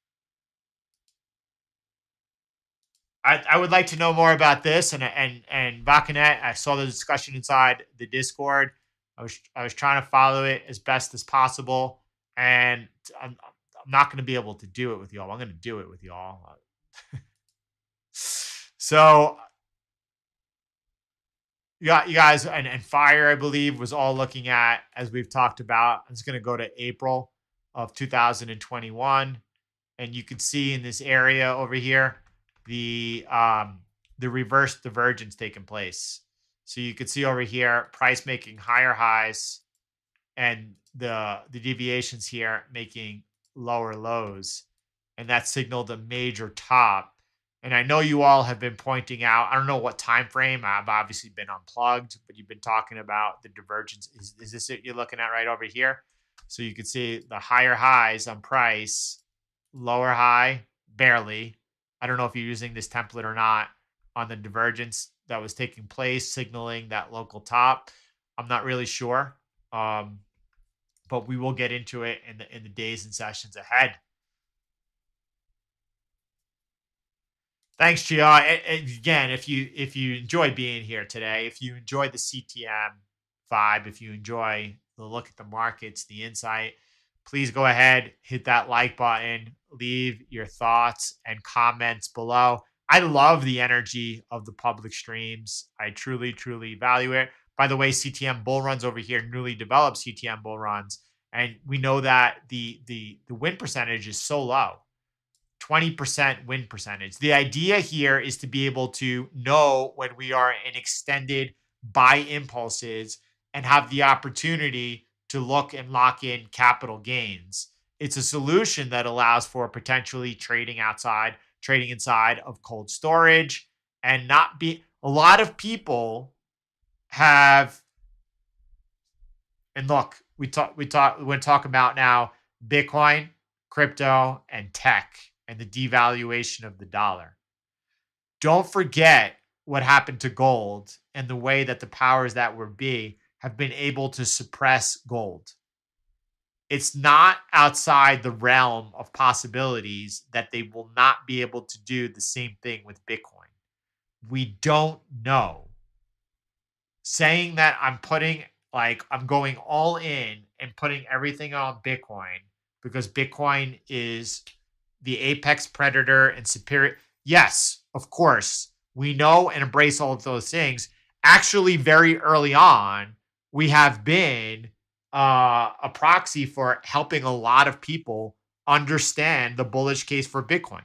I would like to know more about this and Vacanet. I saw the discussion inside the Discord. I was trying to follow it as best as possible, and I'm not going to be able to do it with y'all. I'm going to do it with y'all. So you guys and Fire, I believe, was all looking at, as we've talked about. I'm just going to go to April of 2021, and you can see in this area over here the reverse divergence taking place. So you can see over here price making higher highs and the deviations here making lower lows, and that signaled a major top. And I know you all have been pointing out, I don't know what time frame. I've obviously been unplugged, but you've been talking about the divergence. Is this it you're looking at right over here? So you can see the higher highs on price, lower high, barely. I don't know if you're using this template or not on the divergence that was taking place, signaling that local top. I'm not really sure, but we will get into it in the days and sessions ahead. Thanks, Gia. Again, if you enjoy being here today, if you enjoy the CTM vibe, if you enjoy the look at the markets, the insight, please go ahead, hit that like button, leave your thoughts and comments below. I love the energy of the public streams. I truly, truly value it. By the way, CTM bull runs over here, newly developed CTM bull runs, and we know that the win percentage is so low. 20% win percentage. The idea here is to be able to know when we are in extended buy impulses and have the opportunity to look and lock in capital gains. It's a solution that allows for potentially trading inside of cold storage and not be a lot of people have. And look, we're talking about now Bitcoin, crypto, and tech, and the devaluation of the dollar. Don't forget what happened to gold and the way that the powers that were be have been able to suppress gold. It's not outside the realm of possibilities that they will not be able to do the same thing with Bitcoin. We don't know. Saying that I'm going all in and putting everything on Bitcoin because Bitcoin is the apex predator and superior. Yes, of course, we know and embrace all of those things. Actually, very early on, we have been a proxy for helping a lot of people understand the bullish case for Bitcoin.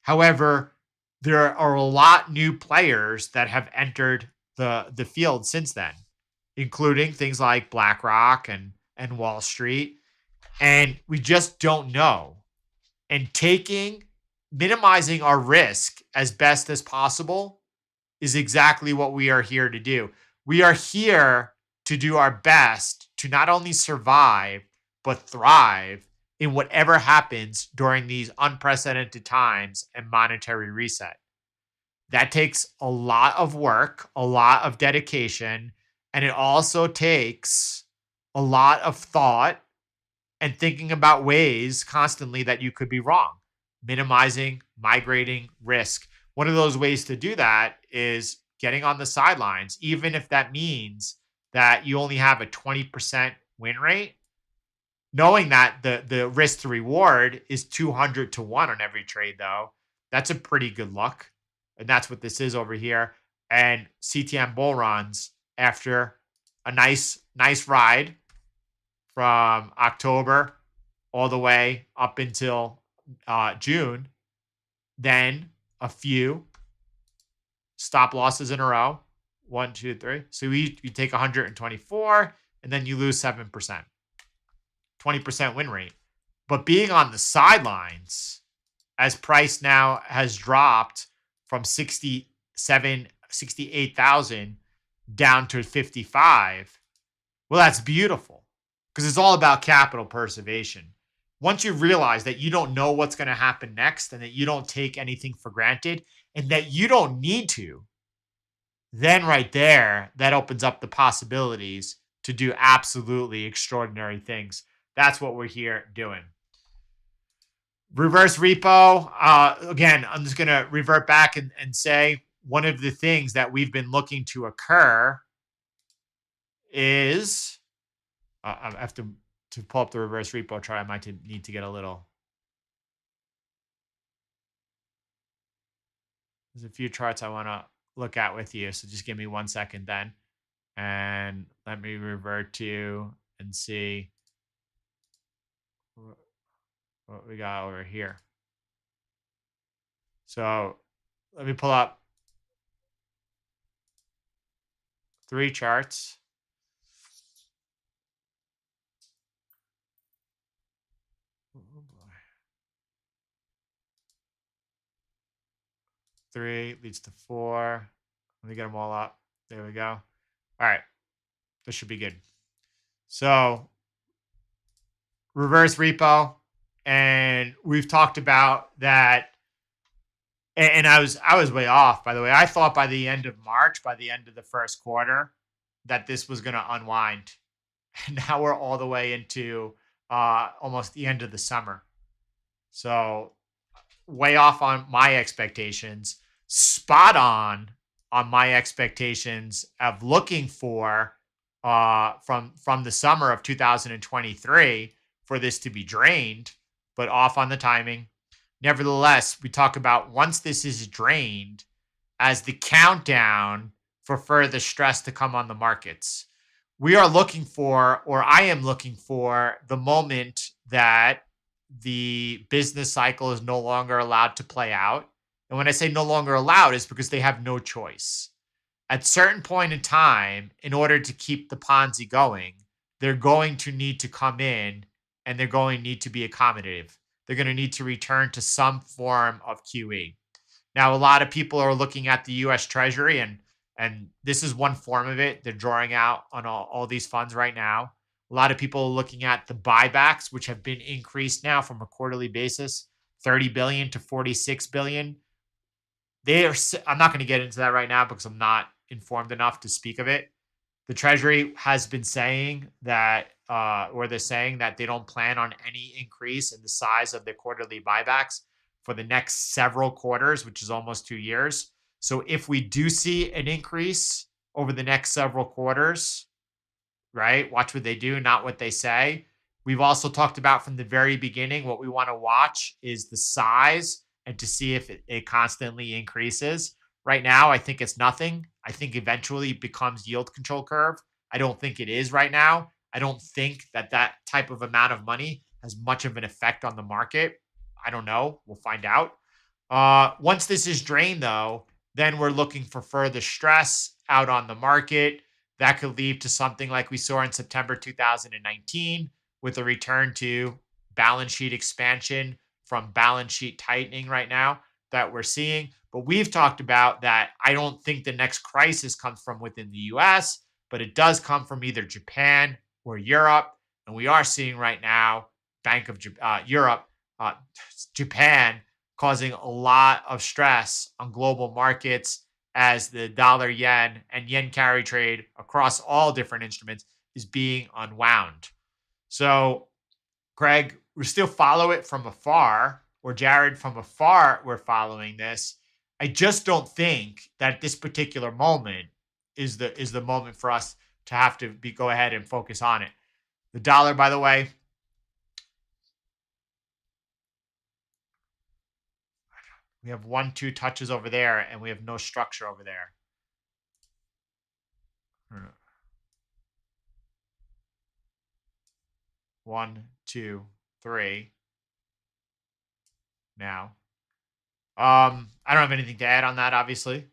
However, there are a lot new players that have entered the field since then, including things like BlackRock and Wall Street, and we just don't know. And minimizing our risk as best as possible is exactly what we are here to do. We are here to do our best to not only survive, but thrive in whatever happens during these unprecedented times and monetary reset. That takes a lot of work, a lot of dedication, and it also takes a lot of thought and thinking about ways constantly that you could be wrong, minimizing, migrating risk. One of those ways to do that is getting on the sidelines, even if that means that you only have a 20% win rate, knowing that the risk to reward is 200 to 1 on every trade, though. That's a pretty good look. And that's what this is over here. And CTM bull runs after a nice ride from October all the way up until June. Then a few stop losses in a row. 1, 2, 3. So you take 124 and then you lose 7%. 20% win rate. But being on the sidelines, as price now has dropped from 68,000 down to 55, well, that's beautiful because it's all about capital preservation. Once you realize that you don't know what's going to happen next and that you don't take anything for granted and that you don't need to, then right there, that opens up the possibilities to do absolutely extraordinary things. That's what we're here doing. Reverse repo. Again, I'm just going to revert back and say one of the things that we've been looking to occur is I have to pull up the reverse repo chart. I might need to get a little. There's a few charts I want to look at with you. So just give me 1 second then. And let me revert to and see what we got over here. So let me pull up 3 charts. Oh boy. 3 leads to 4. Let me get them all up. There we go. All right. This should be good. So reverse repo. And we've talked about that. And I was way off, by the way. I thought by the end of March, by the end of the first quarter, that this was going to unwind. And now we're all the way into almost the end of the summer. So way off on my expectations, spot on my expectations of looking for from the summer of 2023 for this to be drained, but off on the timing. Nevertheless, we talk about once this is drained as the countdown for further stress to come on the markets. We are looking for, or I am looking for, the moment that the business cycle is no longer allowed to play out. And when I say no longer allowed, it's because they have no choice. At certain point in time, in order to keep the Ponzi going, they're going to need to come in and they're going to need to be accommodative. They're going to need to return to some form of QE. Now, a lot of people are looking at the U.S. Treasury, and this is one form of it. They're drawing out on all these funds right now. A lot of people are looking at the buybacks, which have been increased now from a quarterly basis, 30 billion to 46 billion. I'm not going to get into that right now because I'm not informed enough to speak of it. The Treasury has been saying that, or they're saying that they don't plan on any increase in the size of their quarterly buybacks for the next several quarters, which is almost 2 years. So if we do see an increase over the next several quarters, right, watch what they do, not what they say. We've also talked about from the very beginning, what we want to watch is the size and to see if it constantly increases. Right now, I think it's nothing. I think eventually it becomes yield control curve. I don't think it is right now. I don't think that type of amount of money has much of an effect on the market. I don't know. We'll find out. Once this is drained, though, then we're looking for further stress out on the market. That could lead to something like we saw in September 2019 with a return to balance sheet expansion from balance sheet tightening right now that we're seeing. But we've talked about that I don't think the next crisis comes from within the US, but it does come from either Japan or Europe. And we are seeing right now Bank of Europe, Japan causing a lot of stress on global markets as the dollar yen and yen carry trade across all different instruments is being unwound. So, Craig, we still follow it from afar, or Jared, from afar, we're following this. I just don't think that this particular moment is the moment for us to have to go ahead and focus on it. The dollar, by the way, We have 1, 2 touches over there, and we have no structure over there. 1, 2, 3. Now, I don't have anything to add on that, obviously.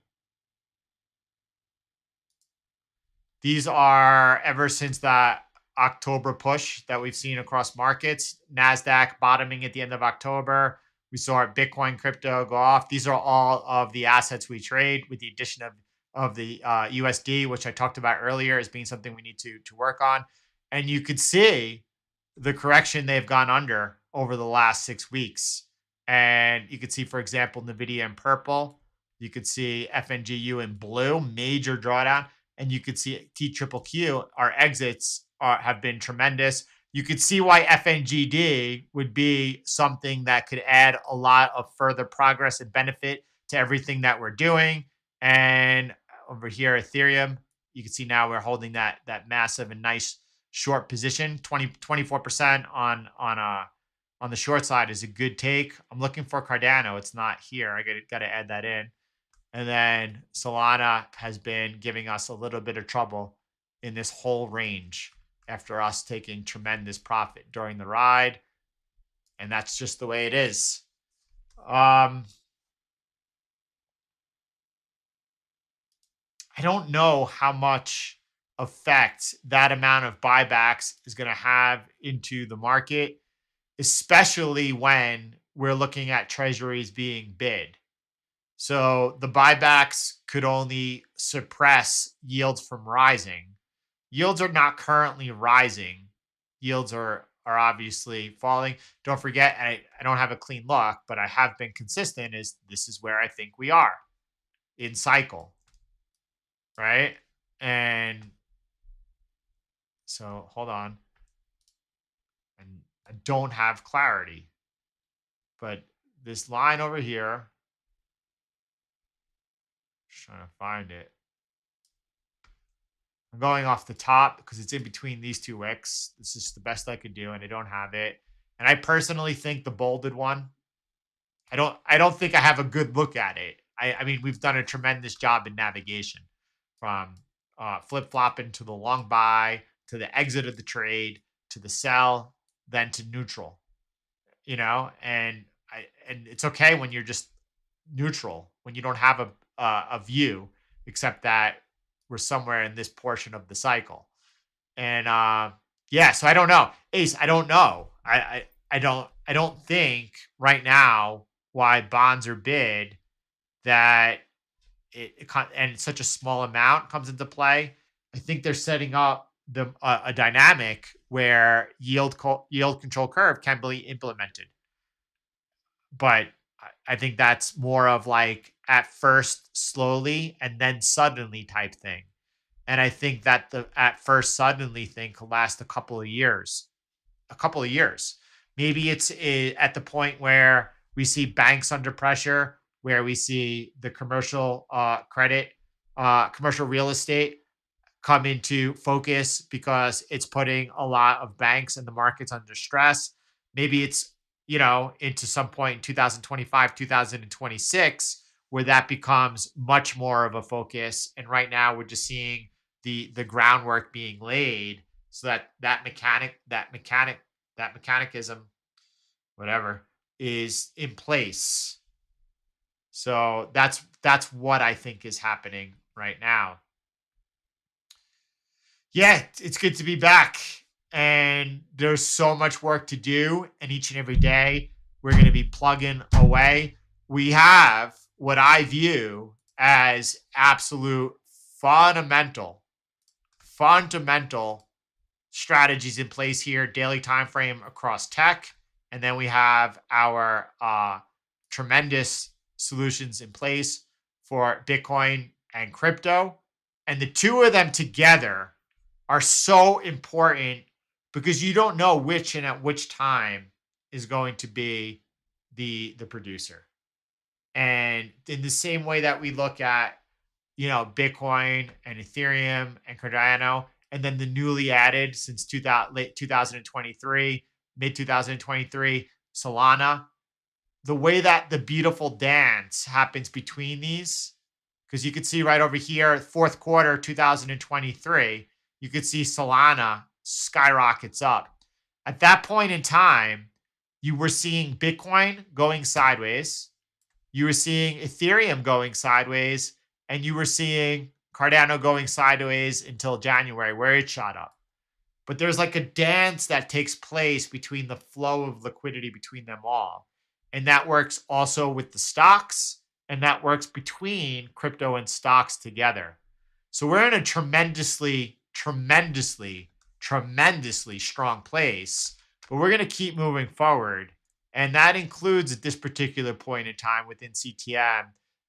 These are ever since that October push that we've seen across markets. Nasdaq bottoming at the end of October. We saw Bitcoin, crypto go off. These are all of the assets we trade, with the addition of the USD, which I talked about earlier as being something we need to work on. And you could see the correction they've gone under over the last 6 weeks. And you could see, for example, NVIDIA in purple. You could see FNGU in blue, major drawdown. And you could see TQQQ, our exits have been tremendous. You could see why FNGD would be something that could add a lot of further progress and benefit to everything that we're doing. And over here, Ethereum, you can see now we're holding that massive and nice short position. 24% on the short side is a good take. I'm looking for Cardano. It's not here. I got to add that in. And then Solana has been giving us a little bit of trouble in this whole range after us taking tremendous profit during the ride. And that's just the way it is. I don't know how much effect that amount of buybacks is going to have into the market, especially when we're looking at treasuries being bid. So the buybacks could only suppress yields from rising. Yields are not currently rising. Yields are obviously falling. Don't forget, I don't have a clean look, but I have been consistent, is this is where I think we are in cycle, right? And so hold on. And I don't have clarity, but this line over here, just trying to find it. I'm going off the top because it's in between these two wicks. This is the best I could do, and I don't have it. And I personally think the bolded one, I don't think I have a good look at it. I mean, we've done a tremendous job in navigation, from flip-flopping to the long buy, to the exit of the trade, to the sell, then to neutral. And it's okay when you're just neutral, when you don't have a view, except that we're somewhere in this portion of the cycle. And yeah, so I don't know, Ace. I don't know. I don't think right now why bonds are bid, that and such a small amount comes into play. I think they're setting up a dynamic where yield control curve can be implemented, but I think that's more of like at first slowly and then suddenly type thing. And I think that the at first suddenly thing could last a couple of years. Maybe it's at the point where we see banks under pressure, where we see the commercial credit, commercial real estate come into focus because it's putting a lot of banks and the markets under stress. Maybe it's, into some point in 2025, 2026, where that becomes much more of a focus. And right now we're just seeing the groundwork being laid so that mechanicism, whatever, is in place. So that's what I think is happening right now. Yeah, it's good to be back. And there's so much work to do. And each and every day, we're going to be plugging away. We have what I view as absolute fundamental strategies in place here, daily time frame across tech. And then we have our tremendous solutions in place for Bitcoin and crypto. And the two of them together are so important, because you don't know which and at which time is going to be the producer. And in the same way that we look at, Bitcoin and Ethereum and Cardano, and then the newly added since late 2023, mid 2023, Solana, the way that the beautiful dance happens between these, because you could see right over here, fourth quarter 2023, you could see Solana skyrockets up. At that point in time, you were seeing Bitcoin going sideways, you were seeing Ethereum going sideways, and you were seeing Cardano going sideways until January, where it shot up. But there's like a dance that takes place between the flow of liquidity between them all. And that works also with the stocks, and that works between crypto and stocks together. So we're in a tremendously strong place, but we're going to keep moving forward. And that includes at this particular point in time within CTM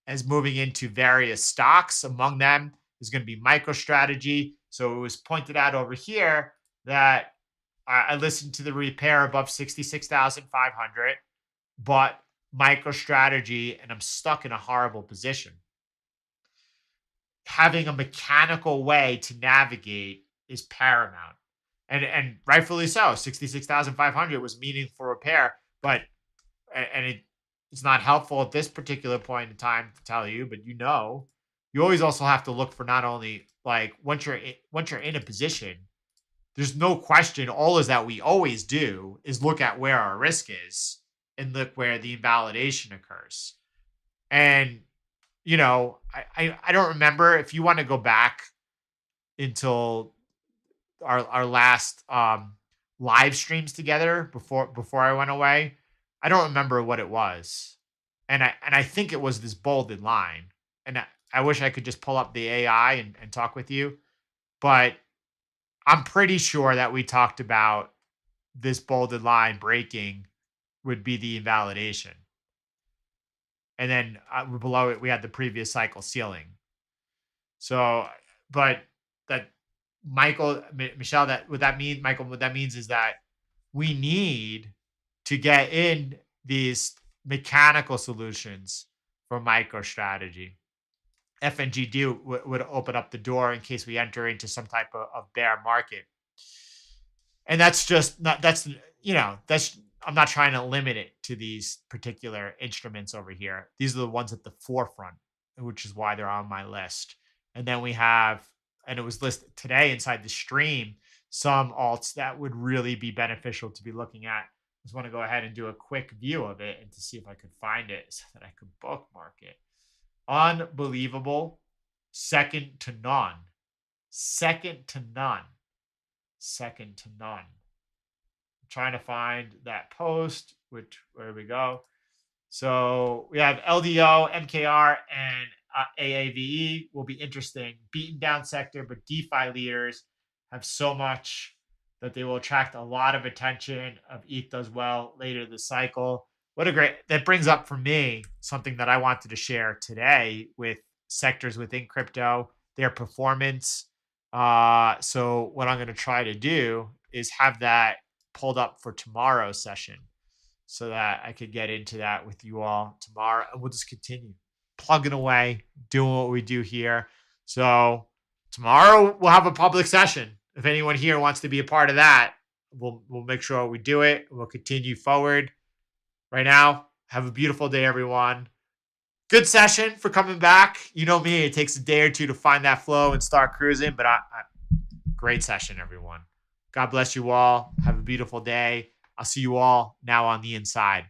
as moving into various stocks. Among them is going to be MicroStrategy. So it was pointed out over here that I listened to the repair above 66,500, but MicroStrategy, and I'm stuck in a horrible position. Having a mechanical way to navigate is paramount. And rightfully so. 66,500 was meaningful repair, but it's not helpful at this particular point in time to tell you, but you always also have to look for not only like once you're in a position, there's no question. All is that we always do is look at where our risk is and look where the invalidation occurs. And I don't remember if you want to go back until our last live streams together before I went away. I don't remember what it was, and I think it was this bolded line. And I wish I could just pull up the AI and talk with you, but I'm pretty sure that we talked about this bolded line breaking would be the invalidation. And then below it, we had the previous cycle ceiling. So, but that Michelle, what that means is that we need to get in these mechanical solutions for MicroStrategy. FNGD would open up the door in case we enter into some type of bear market. And that's just not, I'm not trying to limit it to these particular instruments over here. These are the ones at the forefront, which is why they're on my list. And then we have, and it was listed today inside the stream, some alts that would really be beneficial to be looking at. I just want to go ahead and do a quick view of it and to see if I could find it so that I could bookmark it. Unbelievable. Second to none. Second to none. Second to none. I'm trying to find that post, where we go. So we have LDO, MKR, and AAVE will be interesting. Beaten down sector, but DeFi leaders have so much that they will attract a lot of attention. Of ETH does well later this cycle. That brings up for me something that I wanted to share today with sectors within crypto, their performance. So what I'm going to try to do is have that pulled up for tomorrow's session so that I could get into that with you all tomorrow. And we'll just continue plugging away, doing what we do here. So tomorrow we'll have a public session. If anyone here wants to be a part of that, we'll make sure we do it. We'll continue forward. Right now, have a beautiful day, everyone. Good session for coming back. You know me, it takes a day or two to find that flow and start cruising, but great session, everyone. God bless you all. Have a beautiful day. I'll see you all now on the inside.